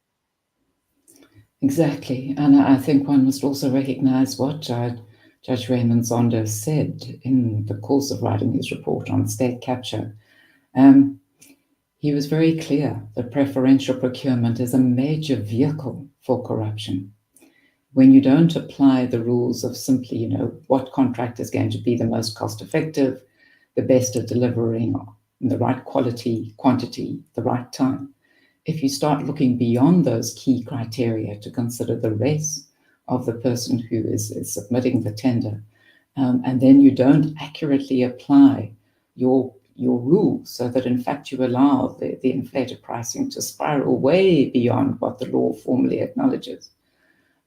Exactly. And I think one must also recognize what Judge Raymond Zondo said in the course of writing his report on state capture. He was very clear that preferential procurement is a major vehicle for corruption. When you don't apply the rules of simply, what contract is going to be the most cost effective, the best at delivering the right quality, quantity, the right time, if you start looking beyond those key criteria to consider the race of the person who is submitting the tender, and then you don't accurately apply your rules, so that in fact you allow the inflated pricing to spiral way beyond what the law formally acknowledges,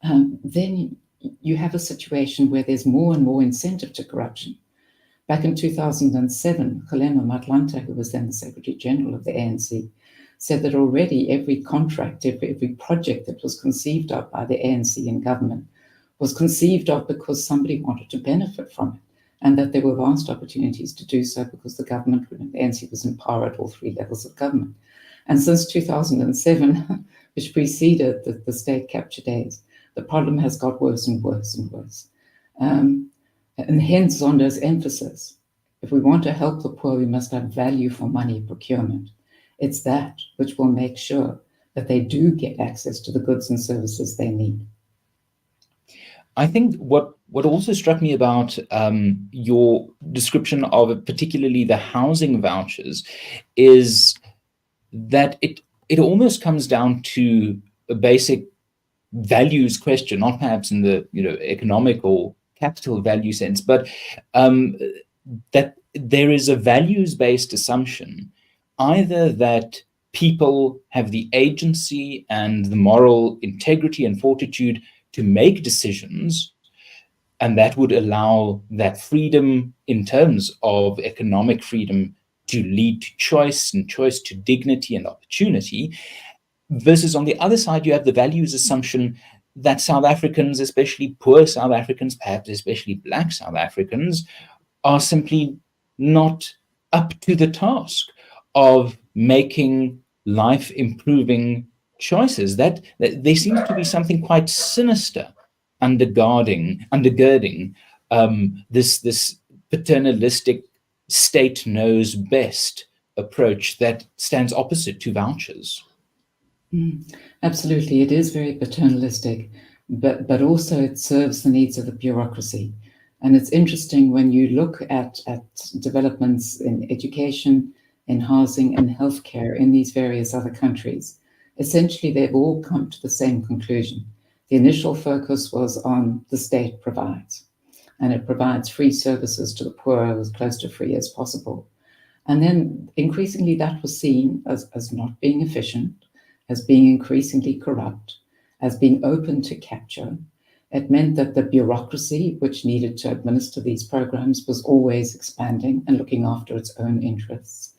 then you have a situation where there's more and more incentive to corruption. Back in 2007, Kgalema Motlanthe, who was then the Secretary General of the ANC, said that already every contract, every project that was conceived of by the ANC in government was conceived of because somebody wanted to benefit from it, and that there were vast opportunities to do so because the government, the ANC, was in power at all three levels of government. And since 2007, which preceded the state capture days, the problem has got worse and worse and worse. And hence Zondo's emphasis: if we want to help the poor, we must have value for money procurement. It's that which will make sure that they do get access to the goods and services they need. I think what also struck me about your description of particularly the housing vouchers is that it almost comes down to a basic values question, not perhaps in the economic or capital value sense, but that there is a values-based assumption, either that people have the agency and the moral integrity and fortitude to make decisions, and that would allow that freedom in terms of economic freedom to lead to choice, and choice to dignity and opportunity, versus on the other side, you have the values assumption that South Africans, especially poor South Africans, perhaps especially Black South Africans, are simply not up to the task of making life improving choices. That there seems to be something quite sinister undergirding this paternalistic state knows best approach that stands opposite to vouchers. Absolutely, it is very paternalistic, but also it serves the needs of the bureaucracy. And it's interesting when you look at developments in education, in housing, and healthcare in these various other countries. Essentially, they've all come to the same conclusion. The initial focus was on the state provides, and it provides free services to the poor as close to free as possible. And then increasingly that was seen as not being efficient, as being increasingly corrupt, as being open to capture. It meant that the bureaucracy which needed to administer these programs was always expanding and looking after its own interests.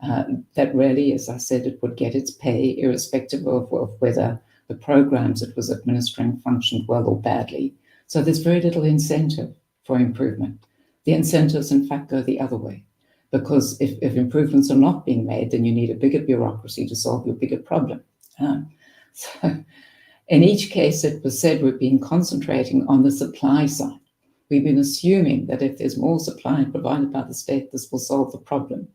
That really, as I said, it would get its pay irrespective of whether the programs it was administering functioned well or badly. So there's very little incentive for improvement. The incentives, in fact, go the other way, because if improvements are not being made, then you need a bigger bureaucracy to solve your bigger problem. So in each case, it was said we've been concentrating on the supply side. We've been assuming that if there's more supply provided by the state, this will solve the problem,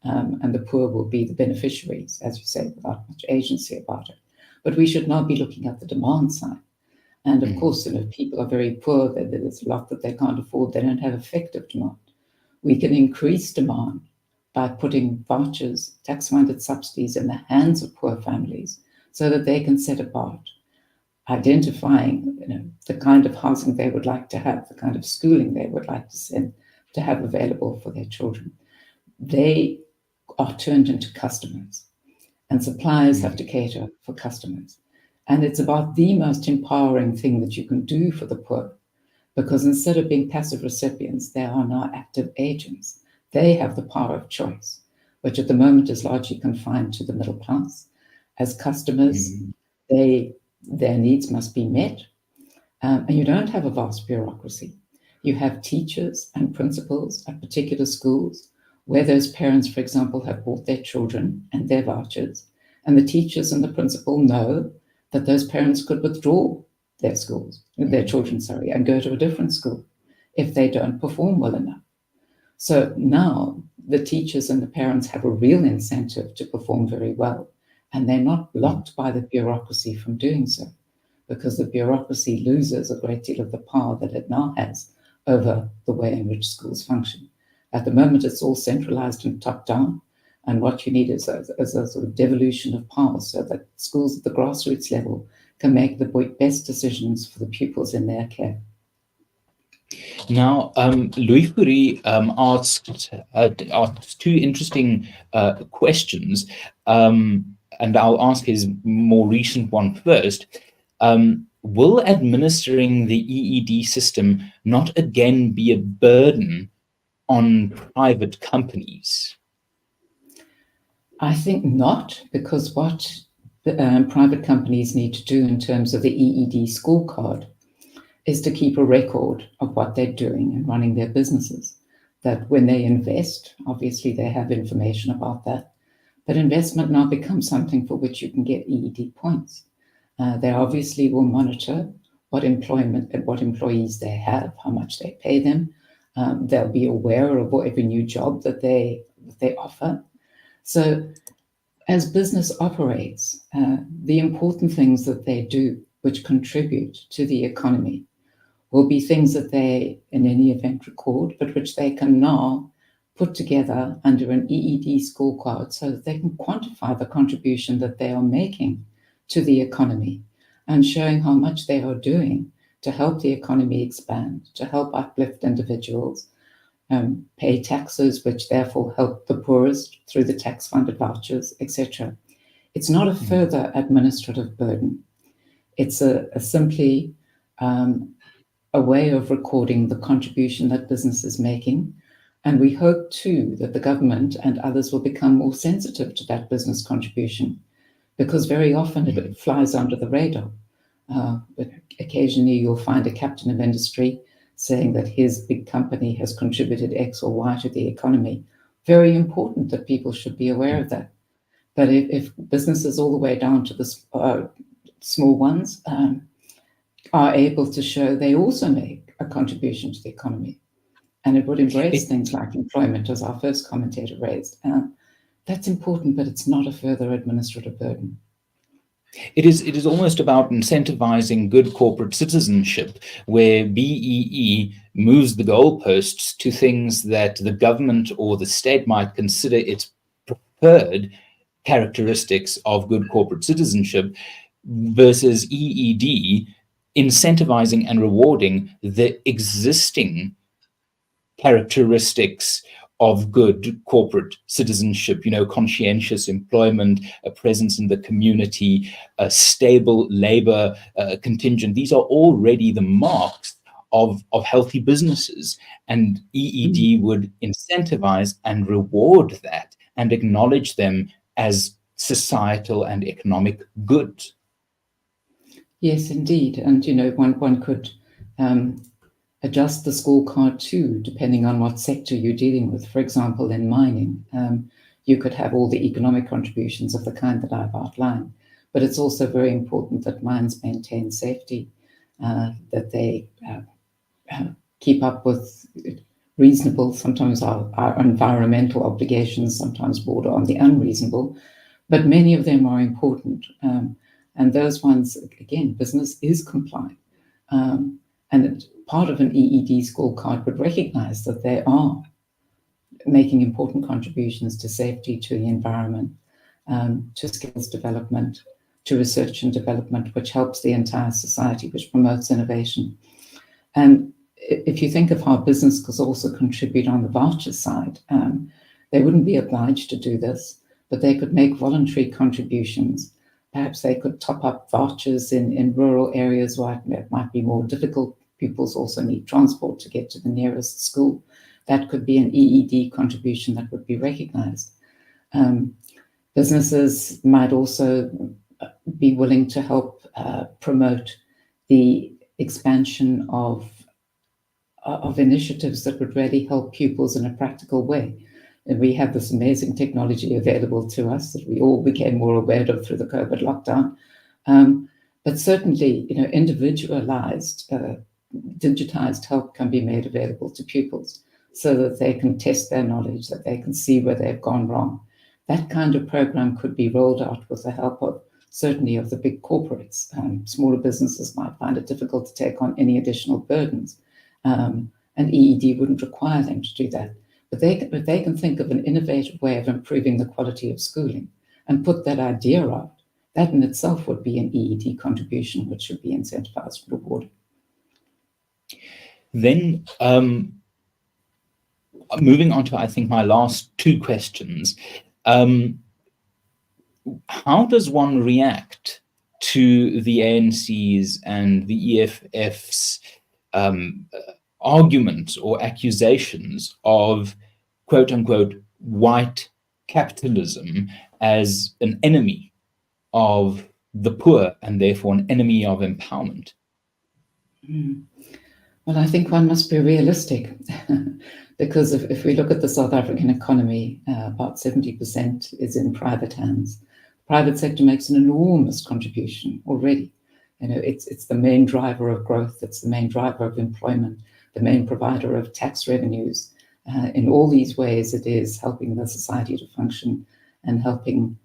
and the poor will be the beneficiaries, as you say, without much agency about it. But we should now be looking at the demand side. And of course, people are very poor, there's a lot that they can't afford, they don't have effective demand. We can increase demand by putting vouchers, tax-funded subsidies in the hands of poor families so that they can set apart identifying the kind of housing they would like to have, the kind of schooling they would like to have available for their children. They are turned into customers, and suppliers have to cater for customers. And it's about the most empowering thing that you can do for the poor, because instead of being passive recipients, they are now active agents. They have the power of choice, which at the moment is largely confined to the middle class. As customers, their needs must be met. And you don't have a vast bureaucracy. You have teachers and principals at particular schools where those parents, for example, have brought their children and their vouchers. And the teachers and the principal know that those parents could withdraw their children, and go to a different school if they don't perform well enough. So now the teachers and the parents have a real incentive to perform very well, and they're not blocked by the bureaucracy from doing so, because the bureaucracy loses a great deal of the power that it now has over the way in which schools function. At the moment, it's all centralized and top down, and what you need is a sort of devolution of power so that schools at the grassroots level can make the best decisions for the pupils in their care. Now, Louis Fourie asked two interesting questions, and I'll ask his more recent one first. Will administering the EED system not again be a burden on private companies? I think not, because what private companies need to do in terms of the EED scorecard is to keep a record of what they're doing and running their businesses. That when they invest, obviously they have information about that, but investment now becomes something for which you can get EED points. They obviously will monitor what employment and what employees they have, how much they pay them. They'll be aware of every new job that they offer. So as business operates, the important things that they do, which contribute to the economy, will be things that they, in any event, record, but which they can now put together under an EED scorecard so that they can quantify the contribution that they are making to the economy and showing how much they are doing to help the economy expand, to help uplift individuals, pay taxes, which therefore help the poorest through the tax-funded vouchers, etc. It's not a further administrative burden. It's simply a way of recording the contribution that business is making. And we hope, too, that the government and others will become more sensitive to that business contribution, because very often it flies under the radar. But occasionally you'll find a captain of industry saying that his big company has contributed X or Y to the economy. Very important that people should be aware of that. But if businesses all the way down to the small ones are able to show they also make a contribution to the economy, and it would embrace things like employment, as our first commentator raised, that's important, but it's not a further administrative burden. It is almost about incentivizing good corporate citizenship, where BEE moves the goalposts to things that the government or the state might consider its preferred characteristics of good corporate citizenship, versus EED incentivizing and rewarding the existing characteristics of good corporate citizenship, conscientious employment, a presence in the community, a stable labor contingent. These are already the marks of healthy businesses, and EED would incentivize and reward that and acknowledge them as societal and economic good. Yes, indeed. And, one could adjust the scorecard too, depending on what sector you're dealing with. For example, in mining, you could have all the economic contributions of the kind that I've outlined, but it's also very important that mines maintain safety, that they keep up with reasonable, sometimes our environmental obligations, sometimes border on the unreasonable, but many of them are important. And those ones, again, business is compliant. And part of an EED scorecard would recognize that they are making important contributions to safety, to the environment, to skills development, to research and development, which helps the entire society, which promotes innovation. And if you think of how business could also contribute on the voucher side, they wouldn't be obliged to do this, but they could make voluntary contributions. Perhaps they could top up vouchers in rural areas where it might be more difficult. Pupils also need transport to get to the nearest school. That could be an EED contribution that would be recognized. Businesses might also be willing to help promote the expansion of initiatives that would really help pupils in a practical way. And we have this amazing technology available to us that we all became more aware of through the COVID lockdown. But certainly, individualized, digitized help can be made available to pupils so that they can test their knowledge, that they can see where they've gone wrong. That kind of program could be rolled out with the help of certainly of the big corporates. Smaller businesses might find it difficult to take on any additional burdens. And EED wouldn't require them to do that. But if they can think of an innovative way of improving the quality of schooling and put that idea out, that in itself would be an EED contribution, which should be incentivized and rewarded. Then moving on to, I think, my last two questions. How does one react to the ANC's and the EFF's arguments or accusations of quote unquote white capitalism as an enemy of the poor and therefore an enemy of empowerment? Well, I think one must be realistic because if we look at the South African economy, about 70% is in private hands. The private sector makes an enormous contribution already. It's the main driver of growth. It's the main driver of employment, the main provider of tax revenues. In all these ways, it is helping the society to function and helping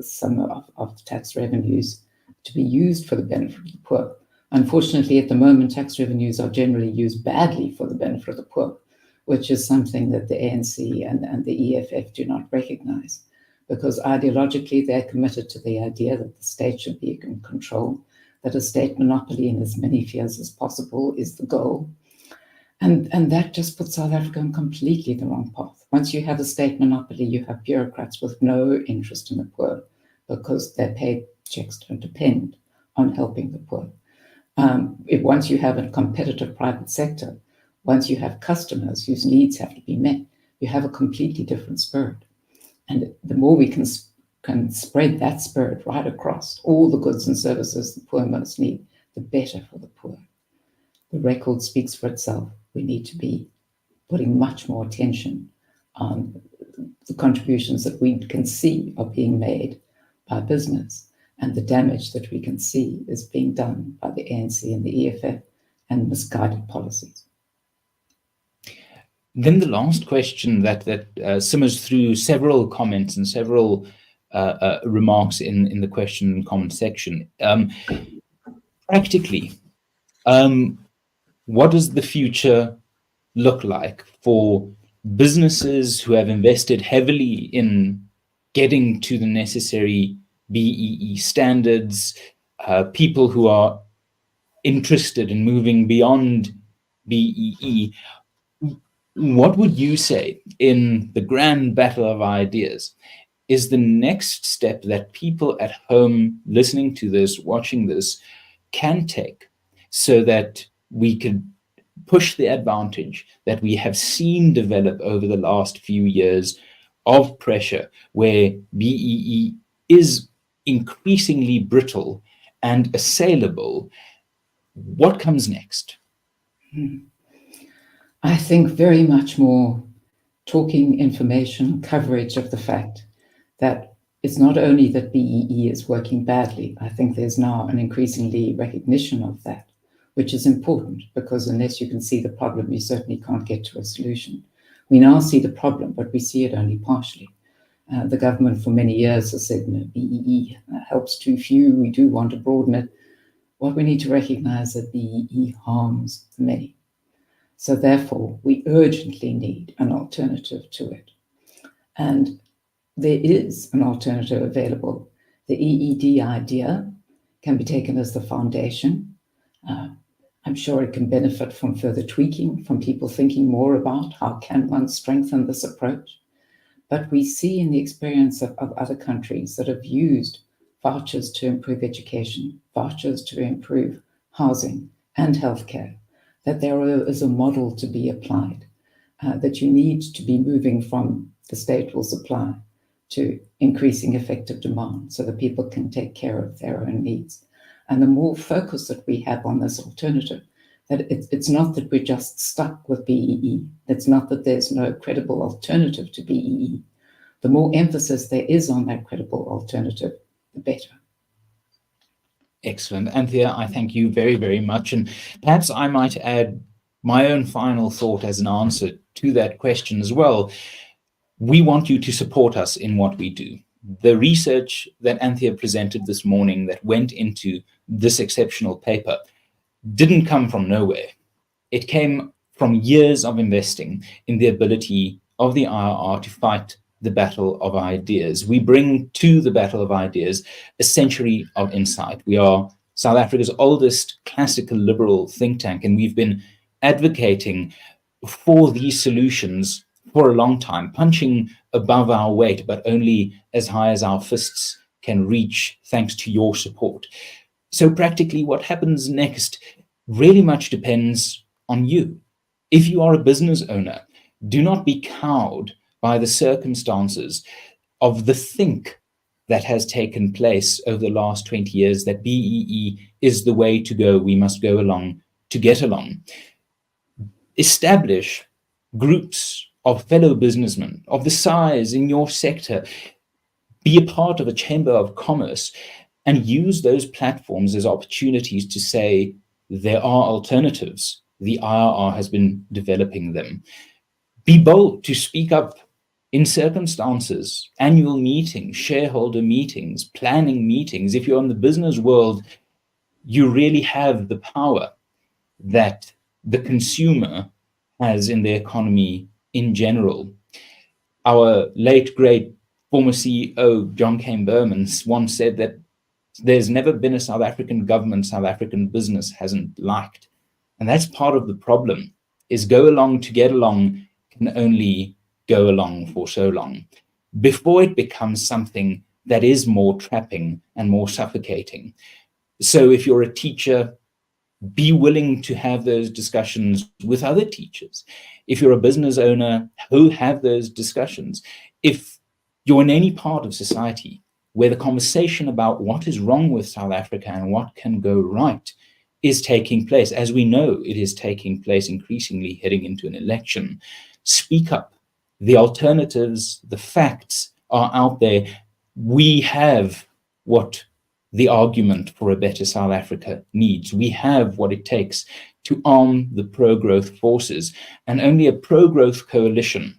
some of the tax revenues to be used for the benefit of the poor. Unfortunately, at the moment, tax revenues are generally used badly for the benefit of the poor, which is something that the ANC and the EFF do not recognize, because ideologically they're committed to the idea that the state should be in control, that a state monopoly in as many fields as possible is the goal. And that just puts South Africa on completely the wrong path. Once you have a state monopoly, you have bureaucrats with no interest in the poor because their paychecks don't depend on helping the poor. Once you have a competitive private sector, once you have customers whose needs have to be met, you have a completely different spirit. And the more we can spread that spirit right across all the goods and services the poor most need, the better for the poor. The record speaks for itself. We need to be putting much more attention on the contributions that we can see are being made by business and the damage that we can see is being done by the ANC and the EFF and misguided policies. Then the last question that simmers through several comments and several remarks in the question and comment section. Practically, what does the future look like for businesses who have invested heavily in getting to the necessary BEE standards, people who are interested in moving beyond BEE? What would you say in the grand battle of ideas is the next step that people at home listening to this, watching this, can take so that we could push the advantage that we have seen develop over the last few years of pressure where BEE is increasingly brittle and assailable? What comes next? I think very much more talking, information, coverage of the fact that it's not only that BEE is working badly. I think there's now an increasingly recognition of that, which is important because unless you can see the problem, you certainly can't get to a solution. We now see the problem, but we see it only partially. The government for many years has said, no, BEE helps too few. We do want to broaden it. What we need to recognize that BEE harms many. So therefore, we urgently need an alternative to it. And there is an alternative available The EED idea can be taken as the foundation. I'm sure it can benefit from further tweaking, from people thinking more about how can one strengthen this approach. But we see in the experience of other countries that have used vouchers to improve education, vouchers to improve housing and healthcare, that there is a model to be applied, that you need to be moving from the state will supply to increasing effective demand so that people can take care of their own needs. And the more focus that we have on this alternative, that it's not that we're just stuck with BEE. It's not that there's no credible alternative to BEE. The more emphasis there is on that credible alternative, the better. Excellent. Anthea, I thank you very, very much. And perhaps I might add my own final thought as an answer to that question as well. We want you to support us in what we do. The research that Anthea presented this morning that went into this exceptional paper didn't come from nowhere. It came from years of investing in the ability of the IRR to fight the battle of ideas. We bring to the battle of ideas a century of insight. We are South Africa's oldest classical liberal think tank, and we've been advocating for these solutions for a long time, punching above our weight, but only as high as our fists can reach, thanks to your support. So practically what happens next really much depends on you. If you are a business owner, do not be cowed by the circumstances of the think that has taken place over the last 20 years, that BEE is the way to go. We must go along to get along. Establish groups of fellow businessmen of the size in your sector. Be a part of a chamber of commerce and use those platforms as opportunities to say there are alternatives. The IRR has been developing them. Be bold to speak up in circumstances, annual meetings, shareholder meetings, planning meetings. If you're in the business world, you really have the power that the consumer has in the economy in general. Our late, great former CEO, John Cain Berman, once said that there's never been a South African government South African business hasn't liked. And that's part of the problem, is go along to get along can only go along for so long before it becomes something that is more trapping and more suffocating. So if you're a teacher, be willing to have those discussions with other teachers. If you're a business owner, have those discussions. If you're in any part of society where the conversation about what is wrong with South Africa and what can go right is taking place, as we know it is taking place increasingly heading into an election, speak up. The alternatives, the facts are out there. We have what the argument for a better South Africa needs. We have what it takes to arm the pro-growth forces, and only a pro-growth coalition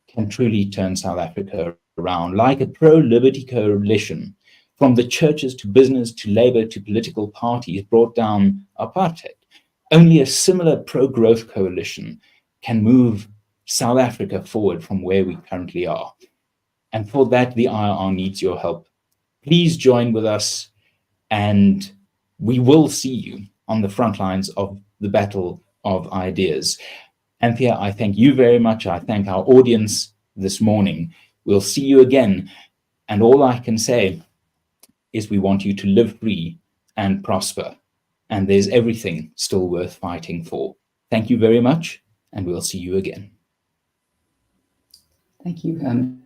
can truly turn South Africa around, like a pro-liberty coalition from the churches to business to labor to political parties brought down apartheid. Only a similar pro-growth coalition can move South Africa forward from where we currently are. And for that, the IRR needs your help. Please join with us, and we will see you on the front lines of the battle of ideas. Anthea, I thank you very much. I thank our audience this morning. We'll see you again. And all I can say is we want you to live free and prosper. And there's everything still worth fighting for. Thank you very much, and we'll see you again. Thank you, Hermann.